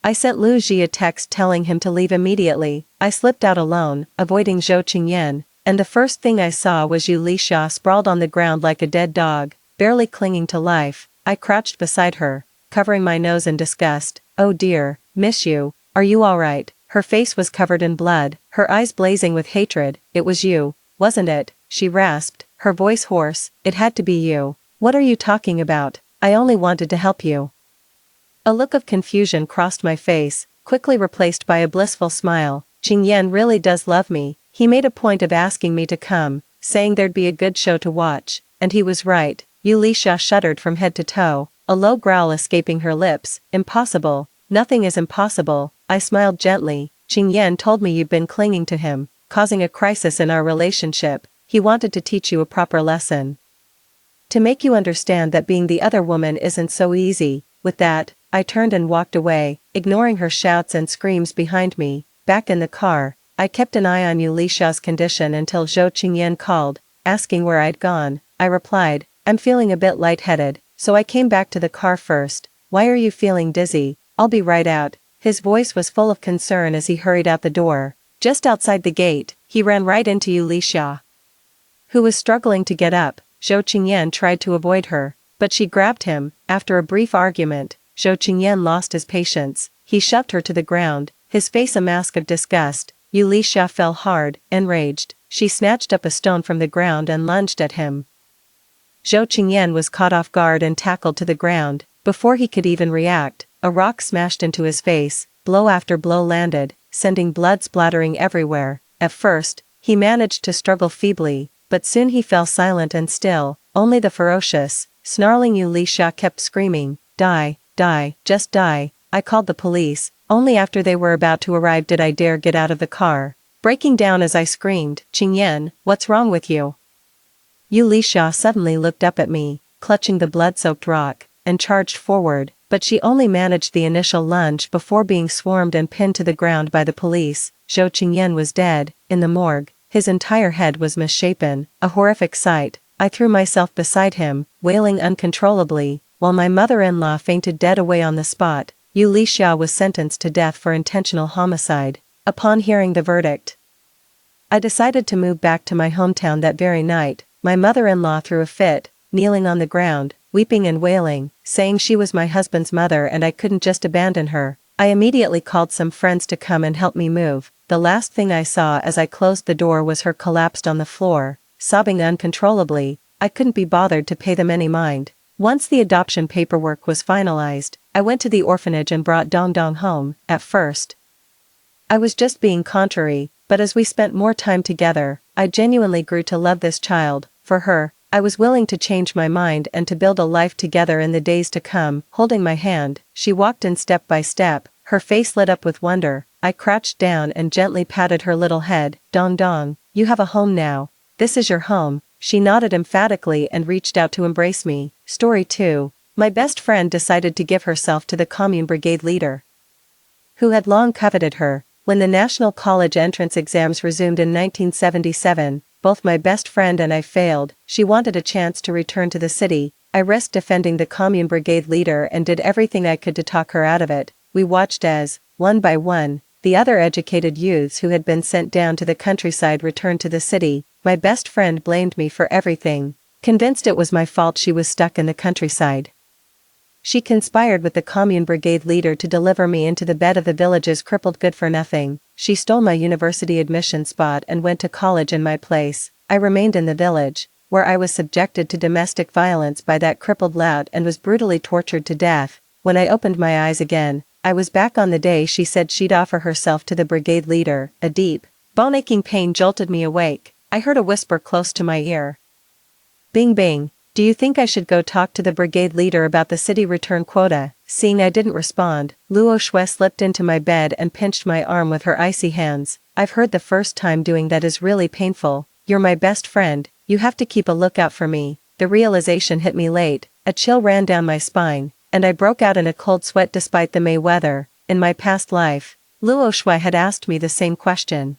I sent Lu Ji a text telling him to leave immediately. I slipped out alone, avoiding Zhou Qingyan, and the first thing I saw was Yu Lisha sprawled on the ground like a dead dog, barely clinging to life. I crouched beside her, covering my nose in disgust. "Oh dear, miss you, are you alright?" Her face was covered in blood, her eyes blazing with hatred. "It was you, wasn't it?" she rasped, her voice hoarse. "It had to be you. What are you talking about? I only wanted to help you." A look of confusion crossed my face, quickly replaced by a blissful smile. "Qingyan really does love me. He made a point of asking me to come, saying there'd be a good show to watch, and he was right." Yu Lisha shuddered from head to toe, a low growl escaping her lips. "Impossible. Nothing is impossible." I smiled gently. "Qingyan told me you've been clinging to him, causing a crisis in our relationship. He wanted to teach you a proper lesson, to make you understand that being the other woman isn't so easy." With that, I turned and walked away, ignoring her shouts and screams behind me. Back in the car, I kept an eye on Yu Lisha's condition until Zhou Qingyan called, asking where I'd gone. I replied, "I'm feeling a bit lightheaded, so I came back to the car first." "Why are you feeling dizzy?" "I'll be right out." His voice was full of concern as he hurried out the door. Just outside the gate, he ran right into Yu Lisha, who was struggling to get up. Zhou Qingyan tried to avoid her, but she grabbed him. After a brief argument, Zhou Qingyan lost his patience. He shoved her to the ground, his face a mask of disgust. Yu Lisha fell hard, enraged. She snatched up a stone from the ground and lunged at him. Zhou Qingyan was caught off guard and tackled to the ground. Before he could even react, a rock smashed into his face. Blow after blow landed, sending blood splattering everywhere. At first, he managed to struggle feebly, but soon he fell silent and still. Only the ferocious, snarling Yu Lisha kept screaming, "Die, die, just die." I called the police. Only after they were about to arrive did I dare get out of the car. Breaking down as I screamed, "Qingyan, what's wrong with you?" Yu Lisha suddenly looked up at me, clutching the blood-soaked rock, and charged forward, but she only managed the initial lunge before being swarmed and pinned to the ground by the police. Zhou Qingyan was dead, in the morgue. His entire head was misshapen, a horrific sight. I threw myself beside him, wailing uncontrollably, while my mother-in-law fainted dead away on the spot. Yu Lisha was sentenced to death for intentional homicide. Upon hearing the verdict, I decided to move back to my hometown that very night. My mother-in-law threw a fit, kneeling on the ground, weeping and wailing, saying she was my husband's mother and I couldn't just abandon her. I immediately called some friends to come and help me move. The last thing I saw as I closed the door was her collapsed on the floor, sobbing uncontrollably. I couldn't be bothered to pay them any mind. Once the adoption paperwork was finalized, I went to the orphanage and brought Dong Dong home. At first, I was just being contrary, but as we spent more time together, I genuinely grew to love this child. For her, I was willing to change my mind and to build a life together in the days to come. Holding my hand, she walked in step by step, her face lit up with wonder. I crouched down and gently patted her little head. "Dong Dong, you have a home now. This is your home." She nodded emphatically and reached out to embrace me. Story 2. My best friend decided to give herself to the Commune Brigade leader, who had long coveted her. When the National College entrance exams resumed in 1977, both my best friend and I failed. She wanted a chance to return to the city. I risked defending the Commune Brigade leader and did everything I could to talk her out of it. We watched as, one by one, the other educated youths who had been sent down to the countryside returned to the city. My best friend blamed me for everything, convinced it was my fault she was stuck in the countryside. She conspired with the Commune Brigade leader to deliver me into the bed of the village's crippled good-for-nothing. She stole my university admission spot and went to college in my place. I remained in the village, where I was subjected to domestic violence by that crippled lout and was brutally tortured to death. When I opened my eyes again, I was back on the day she said she'd offer herself to the brigade leader. A deep, bone-aching pain jolted me awake. I heard a whisper close to my ear. "Bing bing. Do you think I should go talk to the brigade leader about the city return quota?" Seeing I didn't respond, Luo Shui slipped into my bed and pinched my arm with her icy hands. "I've heard the first time doing that is really painful. You're my best friend, you have to keep a lookout for me." The realization hit me late, a chill ran down my spine, and I broke out in a cold sweat despite the May weather. In my past life, Luo Shui had asked me the same question.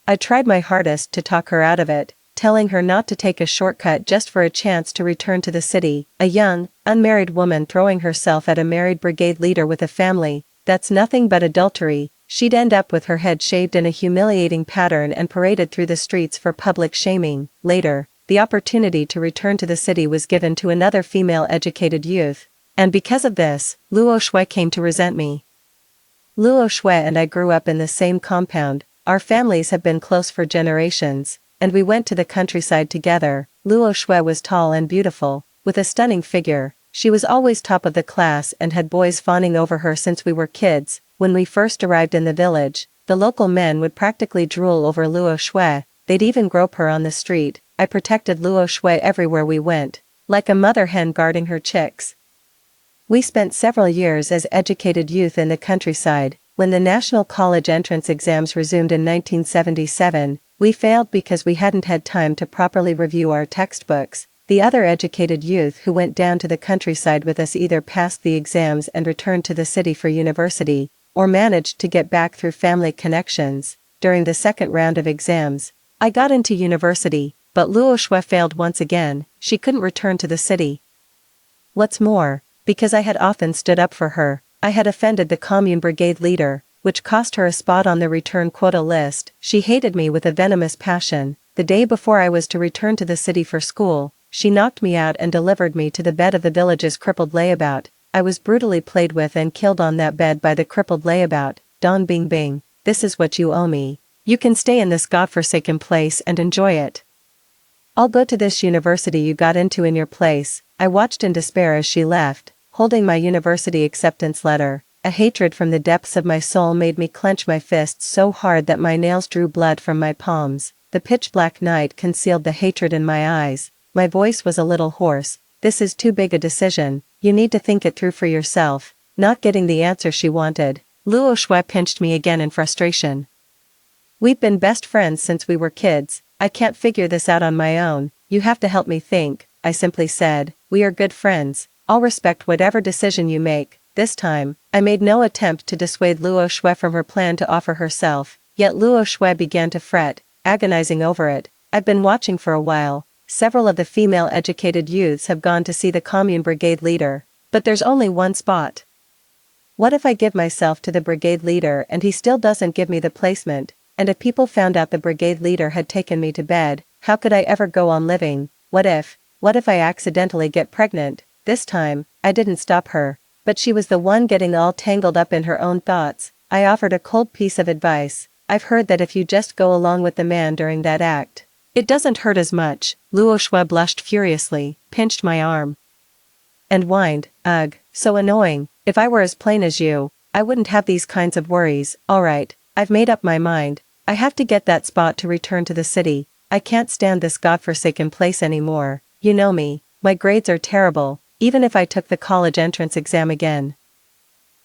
I tried my hardest to talk her out of it, telling her not to take a shortcut just for a chance to return to the city. A young, unmarried woman throwing herself at a married brigade leader with a family, that's nothing but adultery. She'd end up with her head shaved in a humiliating pattern and paraded through the streets for public shaming. Later, the opportunity to return to the city was given to another female educated youth, and because of this, Luo Shui came to resent me. Luo Shui and I grew up in the same compound. Our families have been close for generations, and we went to the countryside together. Luo Shui was tall and beautiful, with a stunning figure. She was always top of the class and had boys fawning over her since we were kids. When we first arrived in the village, the local men would practically drool over Luo Shui. They'd even grope her on the street. I protected Luo Shui everywhere we went, like a mother hen guarding her chicks. We spent several years as educated youth in the countryside. When the National College entrance exams resumed in 1977, we failed because we hadn't had time to properly review our textbooks. The other educated youth who went down to the countryside with us either passed the exams and returned to the city for university, or managed to get back through family connections. During the second round of exams, I got into university, but Luo Shui failed once again. She couldn't return to the city. What's more, because I had often stood up for her, I had offended the Commune Brigade leader, which cost her a spot on the return quota list. She hated me with a venomous passion. The day before I was to return to the city for school, she knocked me out and delivered me to the bed of the village's crippled layabout. I was brutally played with and killed on that bed by the crippled layabout. "Don Bing Bing, this is what you owe me. You can stay in this godforsaken place and enjoy it. I'll go to this university you got into in your place." I watched in despair as she left, holding my university acceptance letter. A hatred from the depths of my soul made me clench my fists so hard that my nails drew blood from my palms. the pitch-black night concealed the hatred in my eyes. My voice was a little hoarse. This is too big a decision, you need to think it through for yourself. Not getting the answer she wanted, Luo Shui pinched me again in frustration. We've been best friends since we were kids, I can't figure this out on my own, you have to help me think, I simply said. We are good friends, I'll respect whatever decision you make. This time, I made no attempt to dissuade Luo Shui from her plan to offer herself, yet Luo Shui began to fret, agonizing over it. I've been watching for a while. Several of the female educated youths have gone to see the commune brigade leader, but there's only one spot. What if I give myself to the brigade leader and he still doesn't give me the placement, and if people found out the brigade leader had taken me to bed, how could I ever go on living? What if I accidentally get pregnant? This time, I didn't stop her, but she was the one getting all tangled up in her own thoughts. I offered a cold piece of advice. I've heard that if you just go along with the man during that act, it doesn't hurt as much. Luo Shui blushed furiously, pinched my arm, and whined, ugh, so annoying. If I were as plain as you, I wouldn't have these kinds of worries. Alright, I've made up my mind. I have to get that spot to return to the city. I can't stand this godforsaken place anymore. You know me, my grades are terrible, even if I took the college entrance exam again,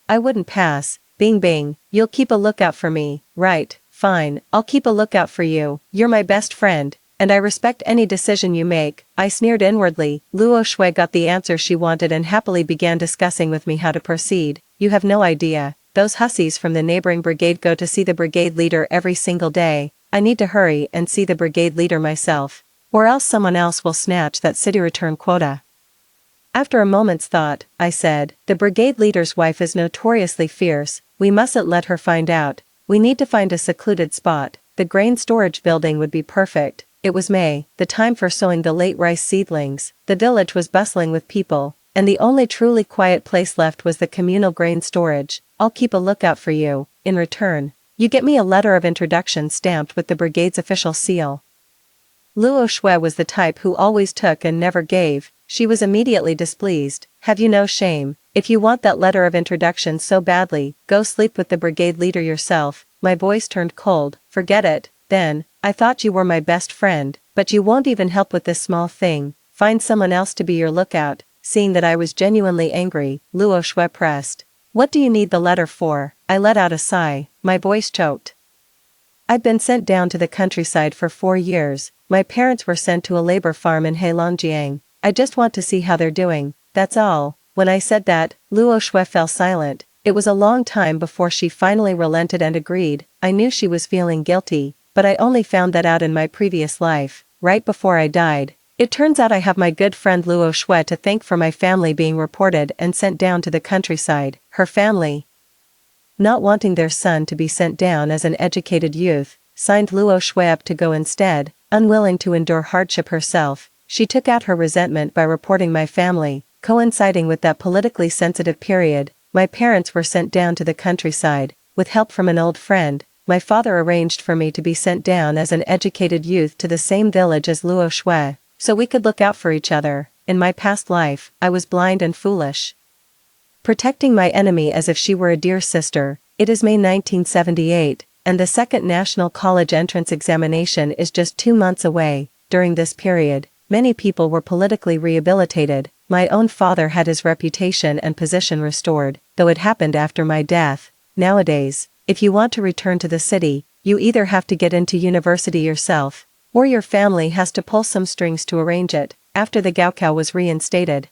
I wouldn't pass. Bing bing, you'll keep a lookout for me, right? Fine, I'll keep a lookout for you. You're my best friend, and I respect any decision you make. I sneered inwardly. Luo Shui got the answer she wanted and happily began discussing with me how to proceed. You have no idea. Those hussies from the neighboring brigade go to see the brigade leader every single day. I need to hurry and see the brigade leader myself, or else someone else will snatch that city return quota. After a moment's thought, I said, the brigade leader's wife is notoriously fierce. We mustn't let her find out. We need to find a secluded spot. The grain storage building would be perfect. It was May, the time for sowing the late rice seedlings. The village was bustling with people, and the only truly quiet place left was the communal grain storage. I'll keep a lookout for you. In return, you get me a letter of introduction stamped with the brigade's official seal. Luo Shui was the type who always took and never gave. She was immediately displeased. Have you no shame? If you want that letter of introduction so badly, go sleep with the brigade leader yourself. My voice turned cold. Forget it. Then, I thought you were my best friend, but you won't even help with this small thing. Find someone else to be your lookout. Seeing that I was genuinely angry, Luo Shui pressed. What do you need the letter for? I let out a sigh. My voice choked. I'd been sent down to the countryside for 4 years. My parents were sent to a labor farm in Heilongjiang. I just want to see how they're doing. That's all. When I said that, Luo Shui fell silent. It was a long time before she finally relented and agreed. I knew she was feeling guilty, but I only found that out in my previous life, right before I died. It turns out I have my good friend Luo Shui to thank for my family being reported and sent down to the countryside. Her family, not wanting their son to be sent down as an educated youth, signed Luo Shui up to go instead. Unwilling to endure hardship herself, she took out her resentment by reporting my family. Coinciding with that politically sensitive period, my parents were sent down to the countryside. With help from an old friend, my father arranged for me to be sent down as an educated youth to the same village as Luo Shui, so we could look out for each other. In my past life, I was blind and foolish, protecting my enemy as if she were a dear sister. It is May 1978, and the second national college entrance examination is just 2 months away. During this period, many people were politically rehabilitated. My own father had his reputation and position restored, though it happened after my death. Nowadays, if you want to return to the city, you either have to get into university yourself, or your family has to pull some strings to arrange it. After the Gaokao was reinstated,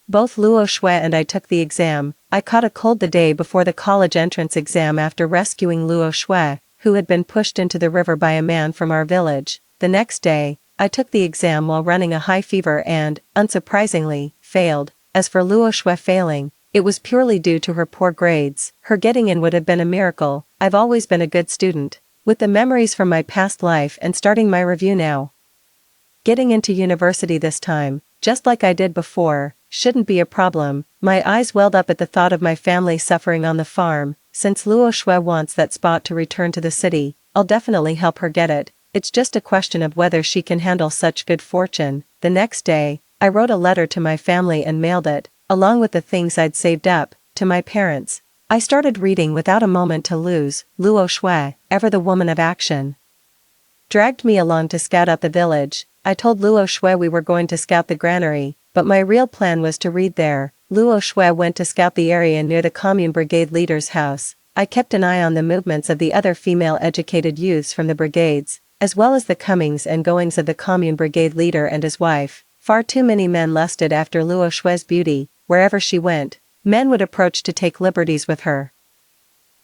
both Luo Shui and I took the exam. I caught a cold the day before the college entrance exam after rescuing Luo Shui, who had been pushed into the river by a man from our village. The next day, I took the exam while running a high fever and, unsurprisingly, failed. As for Luo Shui failing, it was purely due to her poor grades. Her getting in would have been a miracle. I've always been a good student. With the memories from my past life and starting my review now, getting into university this time, just like I did before, shouldn't be a problem. My eyes welled up at the thought of my family suffering on the farm. Since Luo Shui wants that spot to return to the city, I'll definitely help her get it. It's just a question of whether she can handle such good fortune. The next day, I wrote a letter to my family and mailed it, along with the things I'd saved up, to my parents. I started reading without a moment to lose. Luo Shui, ever the woman of action. dragged me along to scout out the village. I told Luo Shui we were going to scout the granary, but my real plan was to read there. Luo Shui went to scout the area near the commune brigade leader's house. I kept an eye on the movements of the other female educated youths from the brigades, as well as the comings and goings of the commune brigade leader and his wife. Far too many men lusted after Luo Shui's beauty. Wherever she went, men would approach to take liberties with her.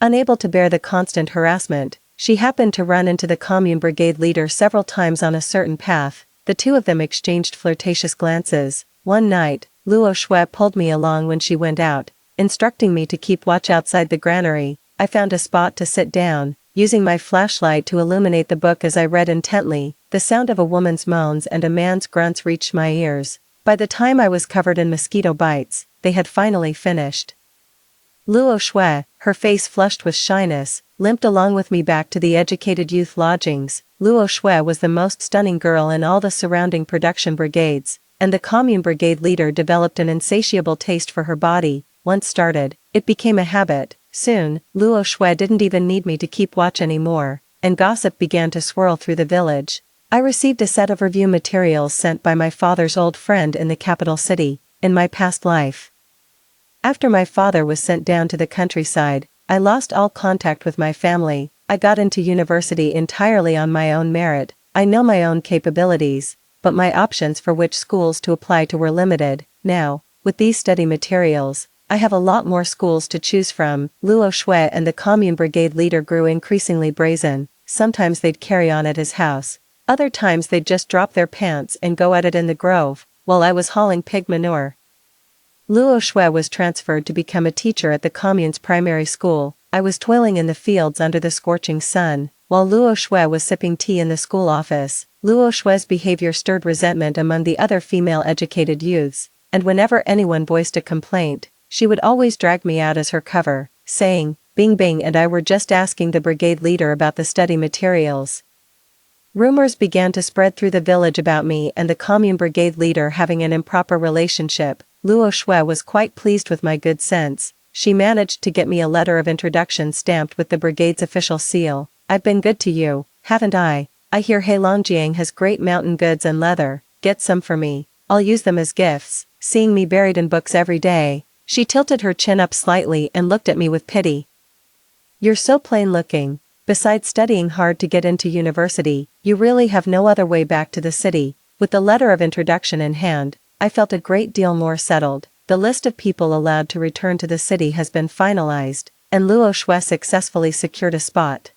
Unable to bear the constant harassment, she happened to run into the commune brigade leader several times on a certain path. The two of them exchanged flirtatious glances. One night, Luo Shui pulled me along when she went out, instructing me to keep watch outside the granary. I found a spot to sit down, using my flashlight to illuminate the book as I read intently. The sound of a woman's moans and a man's grunts reached my ears. By the time I was covered in mosquito bites, they had finally finished. Luo Shui, her face flushed with shyness, limped along with me back to the educated youth lodgings. Luo Shui was the most stunning girl in all the surrounding production brigades, and the commune brigade leader developed an insatiable taste for her body. Once started, it became a habit. Soon, Luo Shui didn't even need me to keep watch anymore, and gossip began to swirl through the village. I received a set of review materials sent by my father's old friend in the capital city, in my past life. After my father was sent down to the countryside, I lost all contact with my family. I got into university entirely on my own merit. I know my own capabilities, but my options for which schools to apply to were limited. Now, with these study materials, I have a lot more schools to choose from. Luo Shui and the commune brigade leader grew increasingly brazen. Sometimes they'd carry on at his house. Other times they'd just drop their pants and go at it in the grove, while I was hauling pig manure. Luo Shui was transferred to become a teacher at the commune's primary school. I was toiling in the fields under the scorching sun, while Luo Shui was sipping tea in the school office. Luo Shui's behavior stirred resentment among the other female educated youths, and whenever anyone voiced a complaint, she would always drag me out as her cover, saying, Bing Bing and I were just asking the brigade leader about the study materials. Rumors began to spread through the village about me and the commune brigade leader having an improper relationship. Luo Shui was quite pleased with my good sense. She managed to get me a letter of introduction stamped with the brigade's official seal. I've been good to you, haven't I? I hear Heilongjiang has great mountain goods and leather. Get some for me. I'll use them as gifts. Seeing me buried in books every day, she tilted her chin up slightly and looked at me with pity. You're so plain looking. Besides studying hard to get into university, you really have no other way back to the city. With the letter of introduction in hand, I felt a great deal more settled. The list of people allowed to return to the city has been finalized, and Luo Shui successfully secured a spot.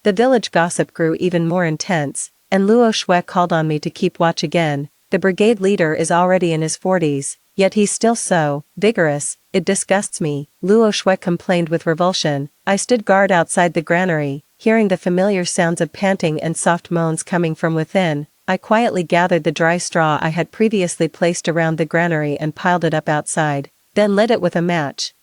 The village gossip grew even more intense, and Luo Shui called on me to keep watch again. The brigade leader is already in his 40s, yet he's still so vigorous. It disgusts me, Luo Shui complained with revulsion. I stood guard outside the granary, hearing the familiar sounds of panting and soft moans coming from within. I quietly gathered the dry straw I had previously placed around the granary and piled it up outside, then lit it with a match.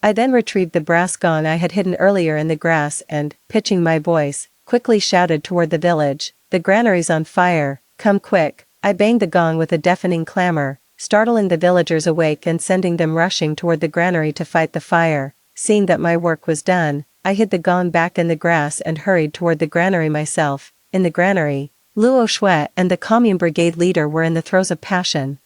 I then retrieved the brass gong I had hidden earlier in the grass and, pitching my voice, quickly shouted toward the village, "The granary's on fire, come quick." I banged the gong with a deafening clamor, startling the villagers awake and sending them rushing toward the granary to fight the fire. Seeing that my work was done, I hid the gong back in the grass and hurried toward the granary myself. In the granary, Luo Shui and the commune brigade leader were in the throes of passion.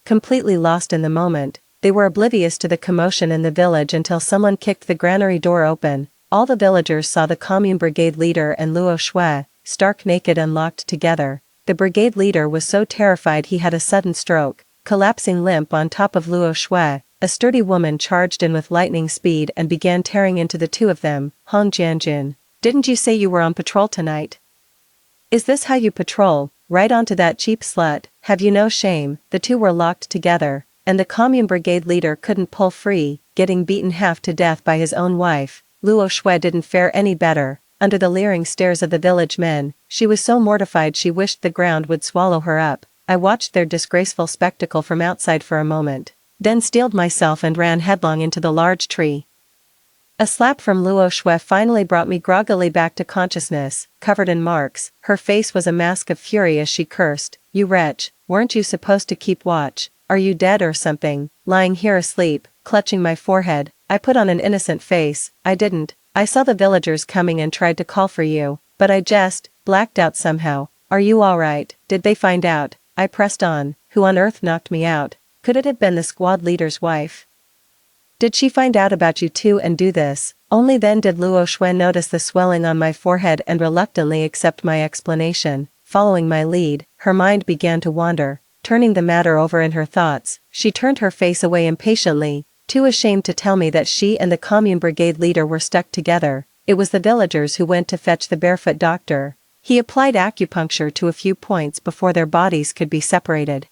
Completely lost in the moment, they were oblivious to the commotion in the village until someone kicked the granary door open. All the villagers saw the commune brigade leader and Luo Shui, stark naked and locked together. The brigade leader was so terrified he had a sudden stroke, collapsing limp on top of Luo Shui. A sturdy woman charged in with lightning speed and began tearing into the two of them. Hong Jianjun, didn't you say you were on patrol tonight? Is this how you patrol? Right onto that cheap slut, have you no shame? The two were locked together, and the commune brigade leader couldn't pull free, getting beaten half to death by his own wife. Luo Shui didn't fare any better. Under the leering stares of the village men, she was so mortified she wished the ground would swallow her up. I watched their disgraceful spectacle from outside for a moment, then steeled myself and ran headlong into the large tree. A slap from Luo Shui finally brought me groggily back to consciousness, covered in marks. Her face was a mask of fury as she cursed, "You wretch, weren't you supposed to keep watch? Are you dead or something? Lying here asleep." Clutching my forehead, I put on an innocent face. "I didn't. I saw the villagers coming and tried to call for you. But I just blacked out somehow. Are you alright? Did they find out? I pressed on. Who on earth knocked me out? Could it have been the squad leader's wife? Did she find out about you too and do this? Only then did Luo Shui notice the swelling on my forehead and reluctantly accept my explanation. Following my lead, her mind began to wander. Turning the matter over in her thoughts, she turned her face away impatiently, too ashamed to tell me that she and the commune brigade leader were stuck together. It was the villagers who went to fetch the barefoot doctor. He applied acupuncture to a few points before their bodies could be separated.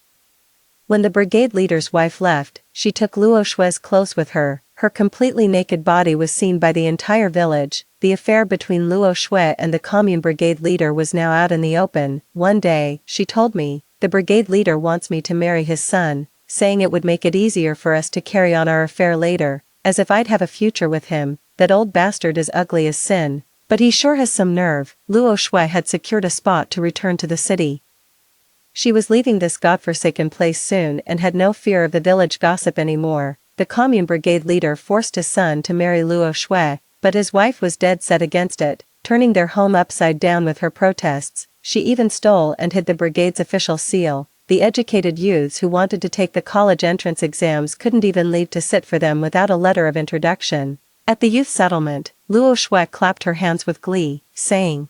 When the brigade leader's wife left, she took Luo Shui's clothes with her. Her completely naked body was seen by the entire village. The affair between Luo Shui and the commune brigade leader was now out in the open. One day, she told me, the brigade leader wants me to marry his son, saying it would make it easier for us to carry on our affair later, as if I'd have a future with him. That old bastard is ugly as sin, but he sure has some nerve. Luo Shui had secured a spot to return to the city. She was leaving this godforsaken place soon and had no fear of the village gossip anymore. The commune brigade leader forced his son to marry Luo Shui, but his wife was dead set against it, turning their home upside down with her protests. She even stole and hid the brigade's official seal. The educated youths who wanted to take the college entrance exams couldn't even leave to sit for them without a letter of introduction. At the youth settlement, Luo Shui clapped her hands with glee, saying,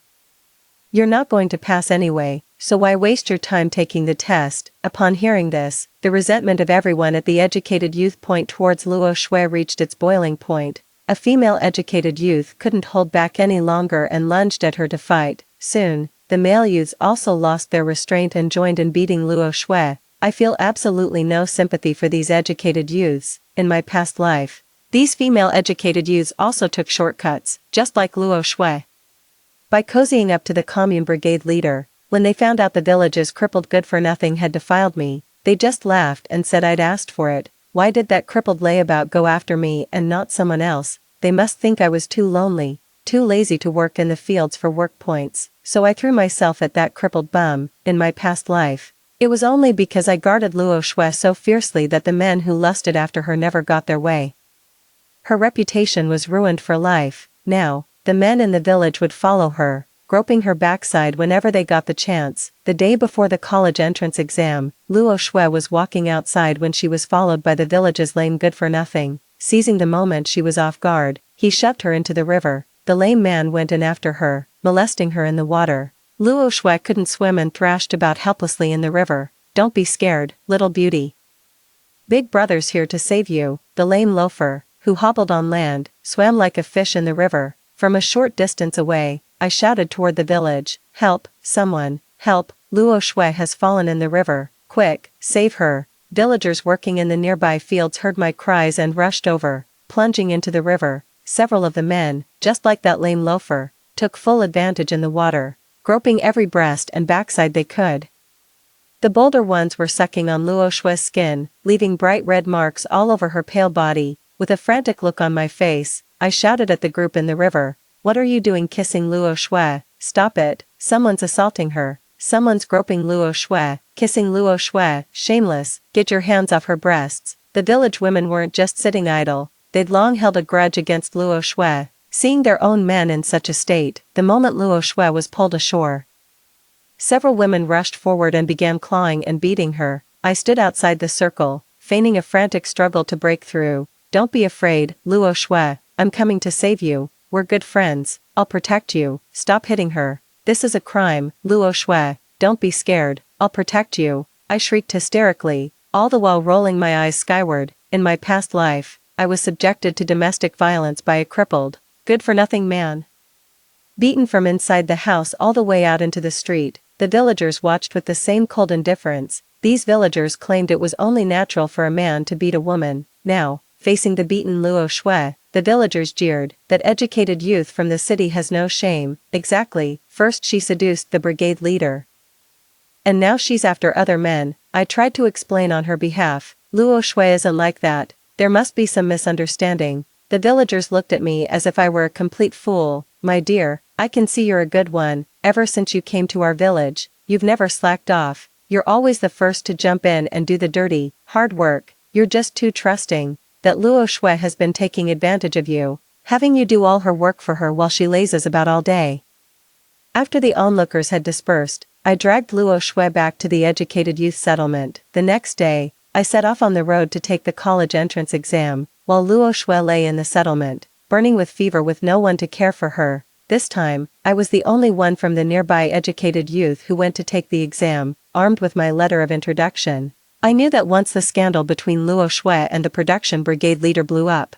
"You're not going to pass anyway, so why waste your time taking the test?" Upon hearing this, the resentment of everyone at the educated youth point towards Luo Shui reached its boiling point. A female educated youth couldn't hold back any longer and lunged at her to fight. Soon, the male youths also lost their restraint and joined in beating Luo Shui. I feel absolutely no sympathy for these educated youths. In my past life, these female educated youths also took shortcuts, just like Luo Shui. By cozying up to the commune brigade leader, when they found out the village's crippled good-for-nothing had defiled me, they just laughed and said I'd asked for it. Why did that crippled layabout go after me and not someone else? They must think I was too lonely, too lazy to work in the fields for work points, so I threw myself at that crippled bum. In my past life, it was only because I guarded Luo Shui so fiercely that the men who lusted after her never got their way. Her reputation was ruined for life. Now, the men in the village would follow her, groping her backside whenever they got the chance. The day before the college entrance exam, Luo Shui was walking outside when she was followed by the village's lame good-for-nothing. Seizing the moment she was off guard, he shoved her into the river. The lame man went in after her, molesting her in the water. Luo Shui couldn't swim and thrashed about helplessly in the river. "Don't be scared, little beauty. Big Brother's here to save you." The lame loafer, who hobbled on land, swam like a fish in the river. From a short distance away, I shouted toward the village, "Help, someone, help, Luo Shui has fallen in the river, quick, save her." Villagers working in the nearby fields heard my cries and rushed over, plunging into the river. Several of the men, just like that lame loafer, took full advantage in the water, groping every breast and backside they could. The bolder ones were sucking on Luo Shui's skin, leaving bright red marks all over her pale body. With a frantic look on my face, I shouted at the group in the river, "What are you doing kissing Luo Shui? Stop it, someone's assaulting her. Someone's groping Luo Shui, kissing Luo Shui, shameless, get your hands off her breasts." The village women weren't just sitting idle, they'd long held a grudge against Luo Shui, seeing their own men in such a state. The moment Luo Shui was pulled ashore, several women rushed forward and began clawing and beating her. I stood outside the circle, feigning a frantic struggle to break through. "Don't be afraid, Luo Shui, I'm coming to save you. We're good friends, I'll protect you. Stop hitting her. This is a crime, Luo Shui. Don't be scared, I'll protect you." I shrieked hysterically, all the while rolling my eyes skyward. In my past life, I was subjected to domestic violence by a crippled, good-for-nothing man. Beaten from inside the house all the way out into the street, the villagers watched with the same cold indifference. These villagers claimed it was only natural for a man to beat a woman. Now, facing the beaten Luo Shui, the villagers jeered, "That educated youth from the city has no shame." Exactly, first she seduced the brigade leader, and now she's after other men. I tried to explain on her behalf, "Luo Shui isn't like that, there must be some misunderstanding." The villagers looked at me as if I were a complete fool. "My dear, I can see you're a good one. Ever since you came to our village, you've never slacked off. You're always the first to jump in and do the dirty, hard work. You're just too trusting. That Luo Shui has been taking advantage of you, having you do all her work for her while she lazes about all day." After the onlookers had dispersed, I dragged Luo Shui back to the educated youth settlement. The next day, I set off on the road to take the college entrance exam, while Luo Shui lay in the settlement, burning with fever with no one to care for her. This time, I was the only one from the nearby educated youth who went to take the exam, armed with my letter of introduction. I knew that once the scandal between Luo Shui and the production brigade leader blew up,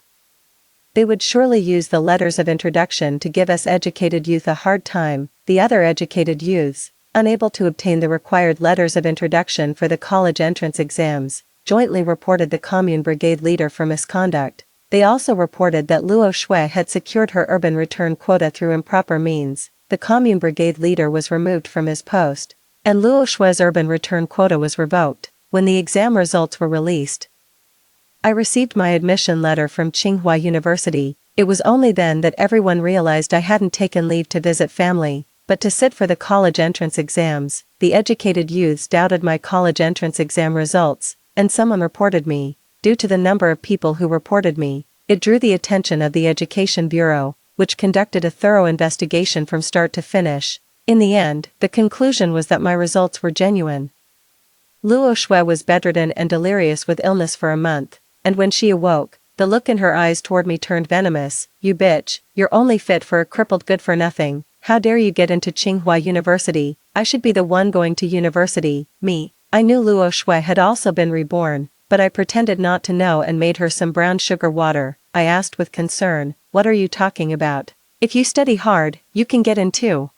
they would surely use the letters of introduction to give us educated youth a hard time. The other educated youths, unable to obtain the required letters of introduction for the college entrance exams, jointly reported the commune brigade leader for misconduct. They also reported that Luo Shui had secured her urban return quota through improper means. The commune brigade leader was removed from his post, and Luo Shui's urban return quota was revoked. When the exam results were released, I received my admission letter from Tsinghua University. It was only then that everyone realized I hadn't taken leave to visit family, but to sit for the college entrance exams. The educated youths doubted my college entrance exam results, and someone reported me. Due to the number of people who reported me, it drew the attention of the Education Bureau, which conducted a thorough investigation from start to finish. In the end, the conclusion was that my results were genuine. Luo Shui was bedridden and delirious with illness for a month, and when she awoke, the look in her eyes toward me turned venomous. "You bitch, you're only fit for a crippled good-for-nothing. How dare you get into Tsinghua University? I should be the one going to university, me." I knew Luo Shui had also been reborn, but I pretended not to know and made her some brown sugar water. I asked with concern, "What are you talking about? If you study hard, you can get in too.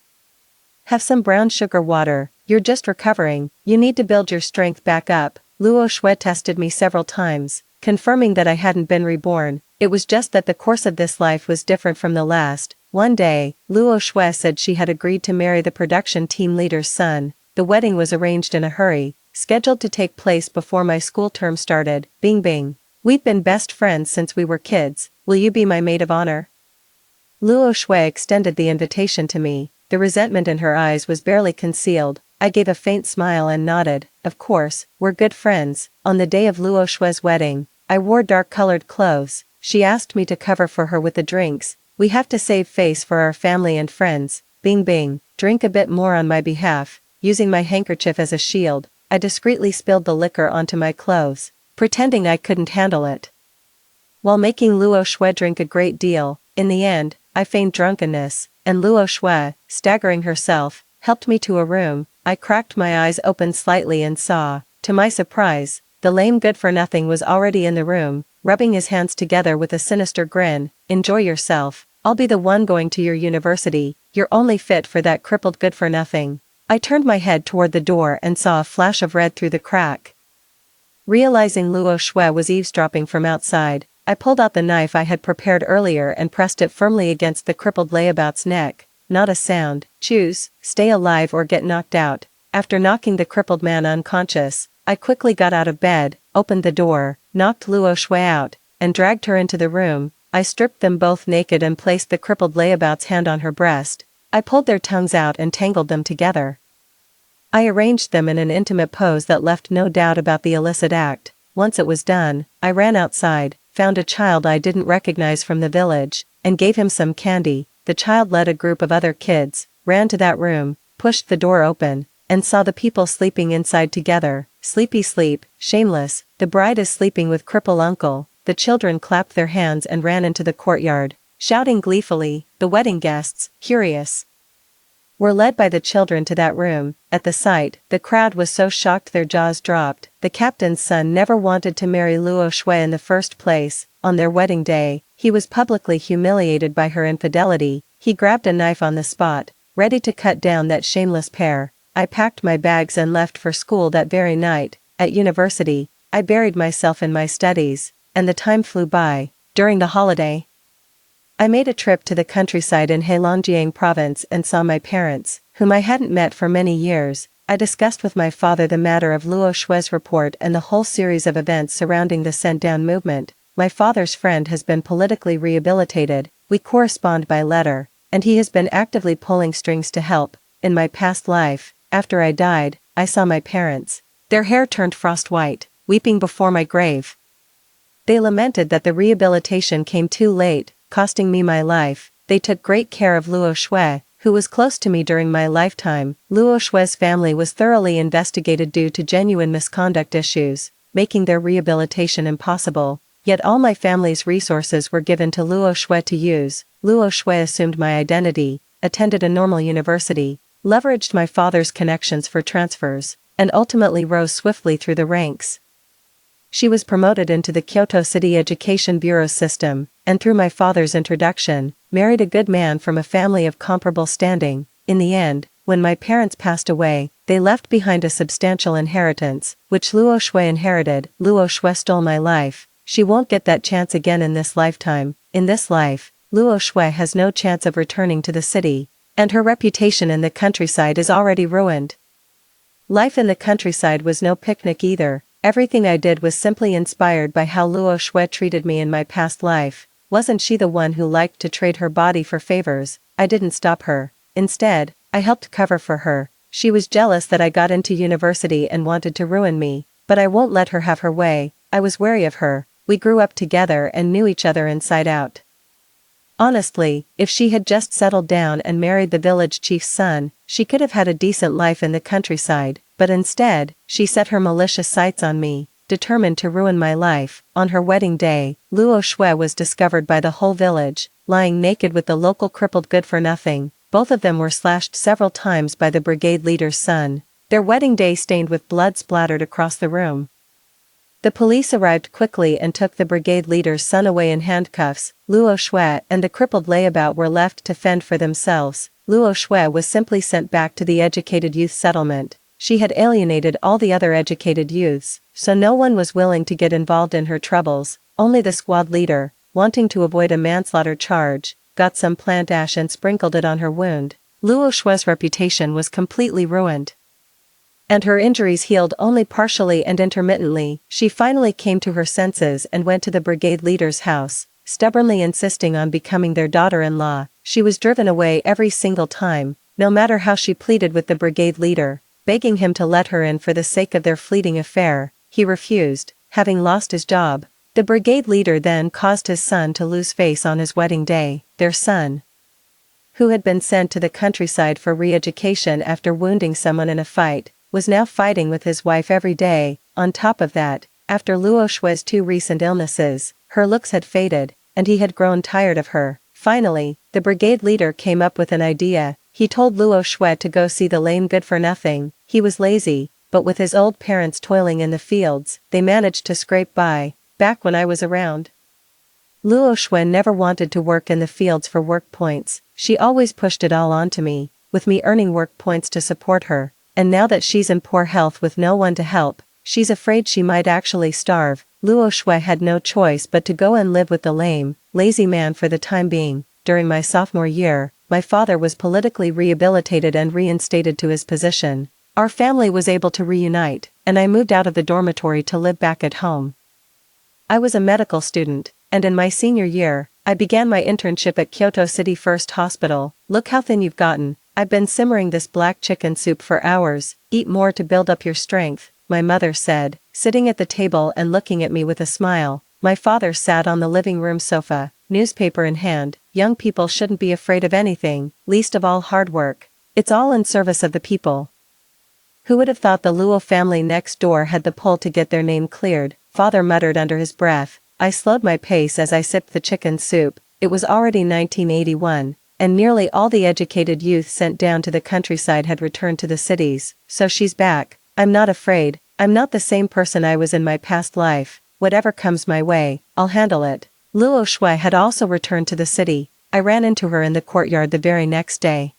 Have some brown sugar water, you're just recovering, you need to build your strength back up." Luo Shui tested me several times, confirming that I hadn't been reborn. It was just that the course of this life was different from the last. One day, Luo Shui said she had agreed to marry the production team leader's son. The wedding was arranged in a hurry, scheduled to take place before my school term started. Bing bing. "We've been best friends since we were kids. Will you be my maid of honor?" Luo Shui extended the invitation to me. The resentment in her eyes was barely concealed. I gave a faint smile and nodded. "Of course, we're good friends." On the day of Luo Shui's wedding, I wore dark-colored clothes. She asked me to cover for her with the drinks. "We have to save face for our family and friends." Bing bing. "Drink a bit more on my behalf." Using my handkerchief as a shield, I discreetly spilled the liquor onto my clothes, pretending I couldn't handle it, while making Luo Shui drink a great deal. In the end, I feigned drunkenness, and Luo Shui, staggering herself, helped me to a room. I cracked my eyes open slightly and saw, to my surprise, the lame good-for-nothing was already in the room, rubbing his hands together with a sinister grin. "Enjoy yourself. I'll be the one going to your university. You're only fit for that crippled good-for-nothing." I turned my head toward the door and saw a flash of red through the crack. Realizing Luo Shui was eavesdropping from outside, I pulled out the knife I had prepared earlier and pressed it firmly against the crippled layabout's neck. Not a sound. "Choose, stay alive or get knocked out." After knocking the crippled man unconscious, I quickly got out of bed, opened the door, knocked Luo Shui out, and dragged her into the room. I stripped them both naked and placed the crippled layabout's hand on her breast. I pulled their tongues out and tangled them together. I arranged them in an intimate pose that left no doubt about the illicit act. Once it was done, I ran outside, found a child I didn't recognize from the village, and gave him some candy. The child led a group of other kids, ran to that room, pushed the door open, and saw the people sleeping inside together. Sleepy sleep, shameless. The bride is sleeping with cripple uncle. The children clapped their hands and ran into the courtyard, shouting gleefully. The wedding guests, curious, were led by the children to that room. At the sight, the crowd was so shocked their jaws dropped. The captain's son never wanted to marry Luo Shui in the first place. On their wedding day, he was publicly humiliated by her infidelity. He grabbed a knife on the spot, ready to cut down that shameless pair. I packed my bags and left for school that very night. At university, I buried myself in my studies, and the time flew by. During the holiday, I made a trip to the countryside in Heilongjiang province and saw my parents, whom I hadn't met for many years. I discussed with my father the matter of Luo Shui's report and the whole series of events surrounding the sent-down movement. My father's friend has been politically rehabilitated, we correspond by letter, and he has been actively pulling strings to help. In my past life, after I died, I saw my parents, their hair turned frost white, weeping before my grave. They lamented that the rehabilitation came too late, costing me my life. They took great care of Luo Shui, who was close to me during my lifetime. Luo Shui's family was thoroughly investigated due to genuine misconduct issues, making their rehabilitation impossible. Yet all my family's resources were given to Luo Shui to use. Luo Shui assumed my identity, attended a normal university, leveraged my father's connections for transfers, and ultimately rose swiftly through the ranks. She was promoted into the Kyoto City Education Bureau system, and through my father's introduction, married a good man from a family of comparable standing. In the end, when my parents passed away, they left behind a substantial inheritance, which Luo Shui inherited. Luo Shui stole my life. She won't get that chance again in this lifetime. In this life, Luo Shui has no chance of returning to the city, and her reputation in the countryside is already ruined. Life in the countryside was no picnic either. Everything I did was simply inspired by how Luo Shui treated me in my past life. Wasn't she the one who liked to trade her body for favors? I didn't stop her. Instead, I helped cover for her. She was jealous that I got into university and wanted to ruin me, but I won't let her have her way. I was wary of her. We grew up together and knew each other inside out. Honestly, if she had just settled down and married the village chief's son, she could have had a decent life in the countryside, but instead, she set her malicious sights on me, determined to ruin my life. On her wedding day, Luo Shui was discovered by the whole village, lying naked with the local crippled good-for-nothing. Both of them were slashed several times by the brigade leader's son. Their wedding day stained with blood splattered across the room. The police arrived quickly and took the brigade leader's son away in handcuffs. Luo Shui and the crippled layabout were left to fend for themselves. Luo Shui was simply sent back to the educated youth settlement. She had alienated all the other educated youths, so no one was willing to get involved in her troubles. Only the squad leader, wanting to avoid a manslaughter charge, got some plant ash and sprinkled it on her wound. Luo Shui's reputation was completely ruined, and her injuries healed only partially and intermittently. She finally came to her senses and went to the brigade leader's house, stubbornly insisting on becoming their daughter-in-law. She was driven away every single time, no matter how she pleaded with the brigade leader, begging him to let her in for the sake of their fleeting affair. He refused, having lost his job. The brigade leader then caused his son to lose face on his wedding day. Their son, who had been sent to the countryside for re-education after wounding someone in a fight, was now fighting with his wife every day. On top of that, after Luo Shui's 2 recent illnesses, her looks had faded, and he had grown tired of her. Finally, the brigade leader came up with an idea. He told Luo Shui to go see the lame good-for-nothing. He was lazy, but with his old parents toiling in the fields, they managed to scrape by. Back when I was around, Luo Shui never wanted to work in the fields for work points. She always pushed it all onto me, with me earning work points to support her. And now that she's in poor health with no one to help, she's afraid she might actually starve. Luo Shui had no choice but to go and live with the lame, lazy man for the time being. During my sophomore year, my father was politically rehabilitated and reinstated to his position. Our family was able to reunite, and I moved out of the dormitory to live back at home. I was a medical student, and in my senior year, I began my internship at Kyoto City First Hospital. Look how thin you've gotten. I've been simmering this black chicken soup for hours. Eat more to build up your strength, my mother said, sitting at the table and looking at me with a smile. My father sat on the living room sofa, newspaper in hand. Young people shouldn't be afraid of anything, least of all hard work. It's all in service of the people. Who would have thought the Luo family next door had the pull to get their name cleared? Father muttered under his breath. I slowed my pace as I sipped the chicken soup. It was already 1981. And nearly all the educated youth sent down to the countryside had returned to the cities. So she's back. I'm not afraid. I'm not the same person I was in my past life. Whatever comes my way, I'll handle it. Luo Shui had also returned to the city. I ran into her in the courtyard the very next day.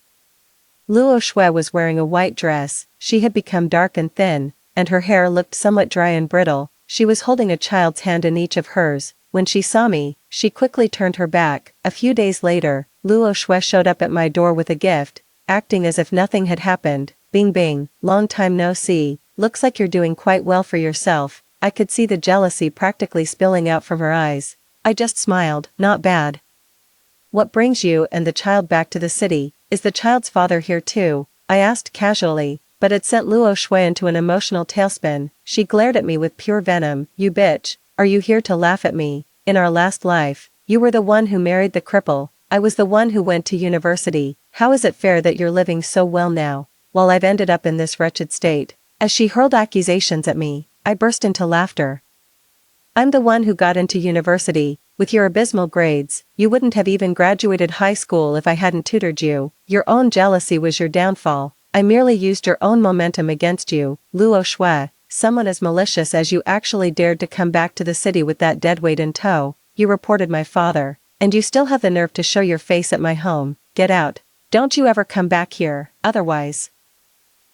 Luo Shui was wearing a white dress. She had become dark and thin, and her hair looked somewhat dry and brittle. She was holding a child's hand in each of hers. When she saw me, she quickly turned her back. A few days later, Luo Shui showed up at my door with a gift, acting as if nothing had happened. Bing bing, long time no see. Looks like you're doing quite well for yourself. I could see the jealousy practically spilling out from her eyes. I just smiled. Not bad. What brings you and the child back to the city? Is the child's father here too? I asked casually, but it sent Luo Shui into an emotional tailspin. She glared at me with pure venom. You bitch, are you here to laugh at me? In our last life, you were the one who married the cripple. I was the one who went to university, How is it fair that you're living so well now, while I've ended up in this wretched state? As she hurled accusations at me, I burst into laughter. I'm the one who got into university. With your abysmal grades, you wouldn't have even graduated high school if I hadn't tutored you. Your own jealousy was your downfall. I merely used your own momentum against you, Luo Shui. Someone as malicious as you actually dared to come back to the city with that deadweight in tow. You reported my father. And you still have the nerve to show your face at my home. Get out. Don't you ever come back here, otherwise.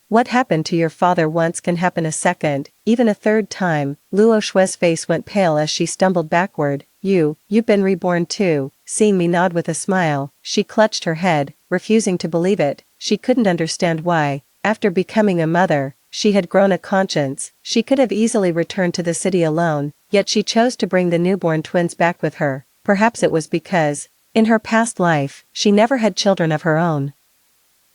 What happened to your father once can happen a second, even a third time. Luo Shui's face went pale as she stumbled backward. You've been reborn too. Seeing me nod with a smile, she clutched her head, refusing to believe it. She couldn't understand why, after becoming a mother, she had grown a conscience. She could have easily returned to the city alone, yet she chose to bring the newborn twins back with her. Perhaps it was because, in her past life, she never had children of her own.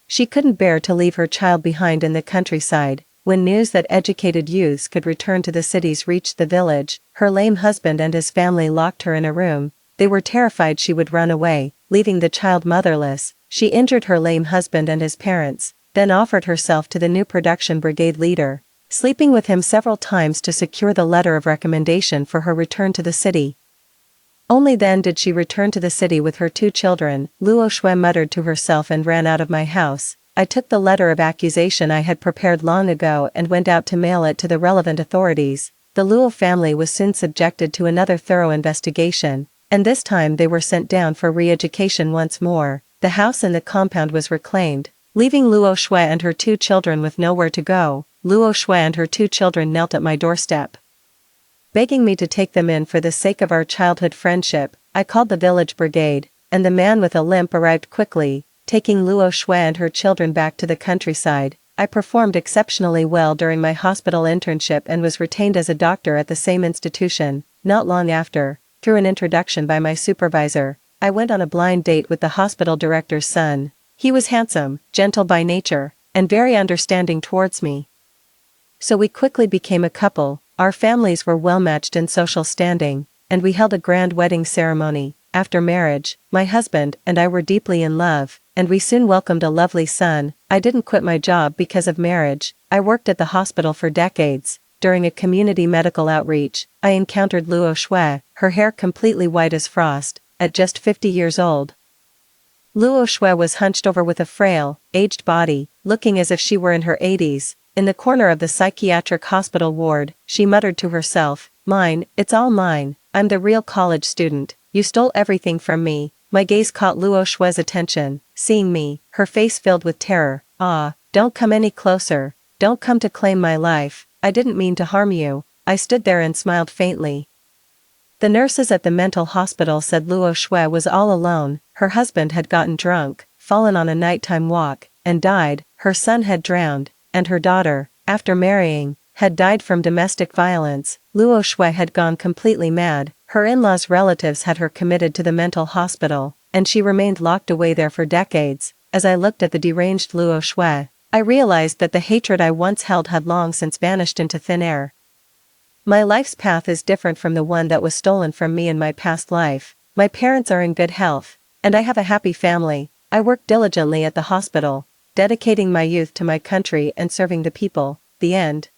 She couldn't bear to leave her child behind in the countryside. When news that educated youths could return to the cities reached the village, her lame husband and his family locked her in a room. They were terrified she would run away, leaving the child motherless. She injured her lame husband and his parents, then offered herself to the new production brigade leader, sleeping with him several times to secure the letter of recommendation for her return to the city. Only then did she return to the city with her 2 children. Luo Shui muttered to herself and ran out of my house. I took the letter of accusation I had prepared long ago and went out to mail it to the relevant authorities. The Luo family was soon subjected to another thorough investigation, and this time they were sent down for re-education once more. The house and the compound was reclaimed, leaving Luo Shui and her 2 children with nowhere to go. Luo Shui and her 2 children knelt at my doorstep, begging me to take them in for the sake of our childhood friendship. I called the village brigade, and the man with a limp arrived quickly, taking Luo Shui and her children back to the countryside. I performed exceptionally well during my hospital internship and was retained as a doctor at the same institution. Not long after, through an introduction by my supervisor, I went on a blind date with the hospital director's son. He was handsome, gentle by nature, and very understanding towards me. So we quickly became a couple. Our families were well matched in social standing, and we held a grand wedding ceremony. After marriage, my husband and I were deeply in love, and we soon welcomed a lovely son. I didn't quit my job because of marriage. I worked at the hospital for decades. During a community medical outreach, I encountered Luo Shui, her hair completely white as frost, at just 50 years old. Luo Shui was hunched over with a frail, aged body, looking as if she were in her 80s. In the corner of the psychiatric hospital ward, she muttered to herself, "Mine, it's all mine. I'm the real college student. You stole everything from me." My gaze caught Luo Shui's attention. Seeing me, her face filled with terror. "Ah, don't come any closer. Don't come to claim my life. I didn't mean to harm you." I stood there and smiled faintly. The nurses at the mental hospital said Luo Shui was all alone. Her husband had gotten drunk, fallen on a nighttime walk, and died. Her son had drowned, and her daughter, after marrying, had died from domestic violence. Luo Shui had gone completely mad. Her in-laws' relatives had her committed to the mental hospital, and she remained locked away there for decades. As I looked at the deranged Luo Shui, I realized that the hatred I once held had long since vanished into thin air. My life's path is different from the one that was stolen from me in my past life. My parents are in good health, and I have a happy family. I work diligently at the hospital, dedicating my youth to my country and serving the people. The end.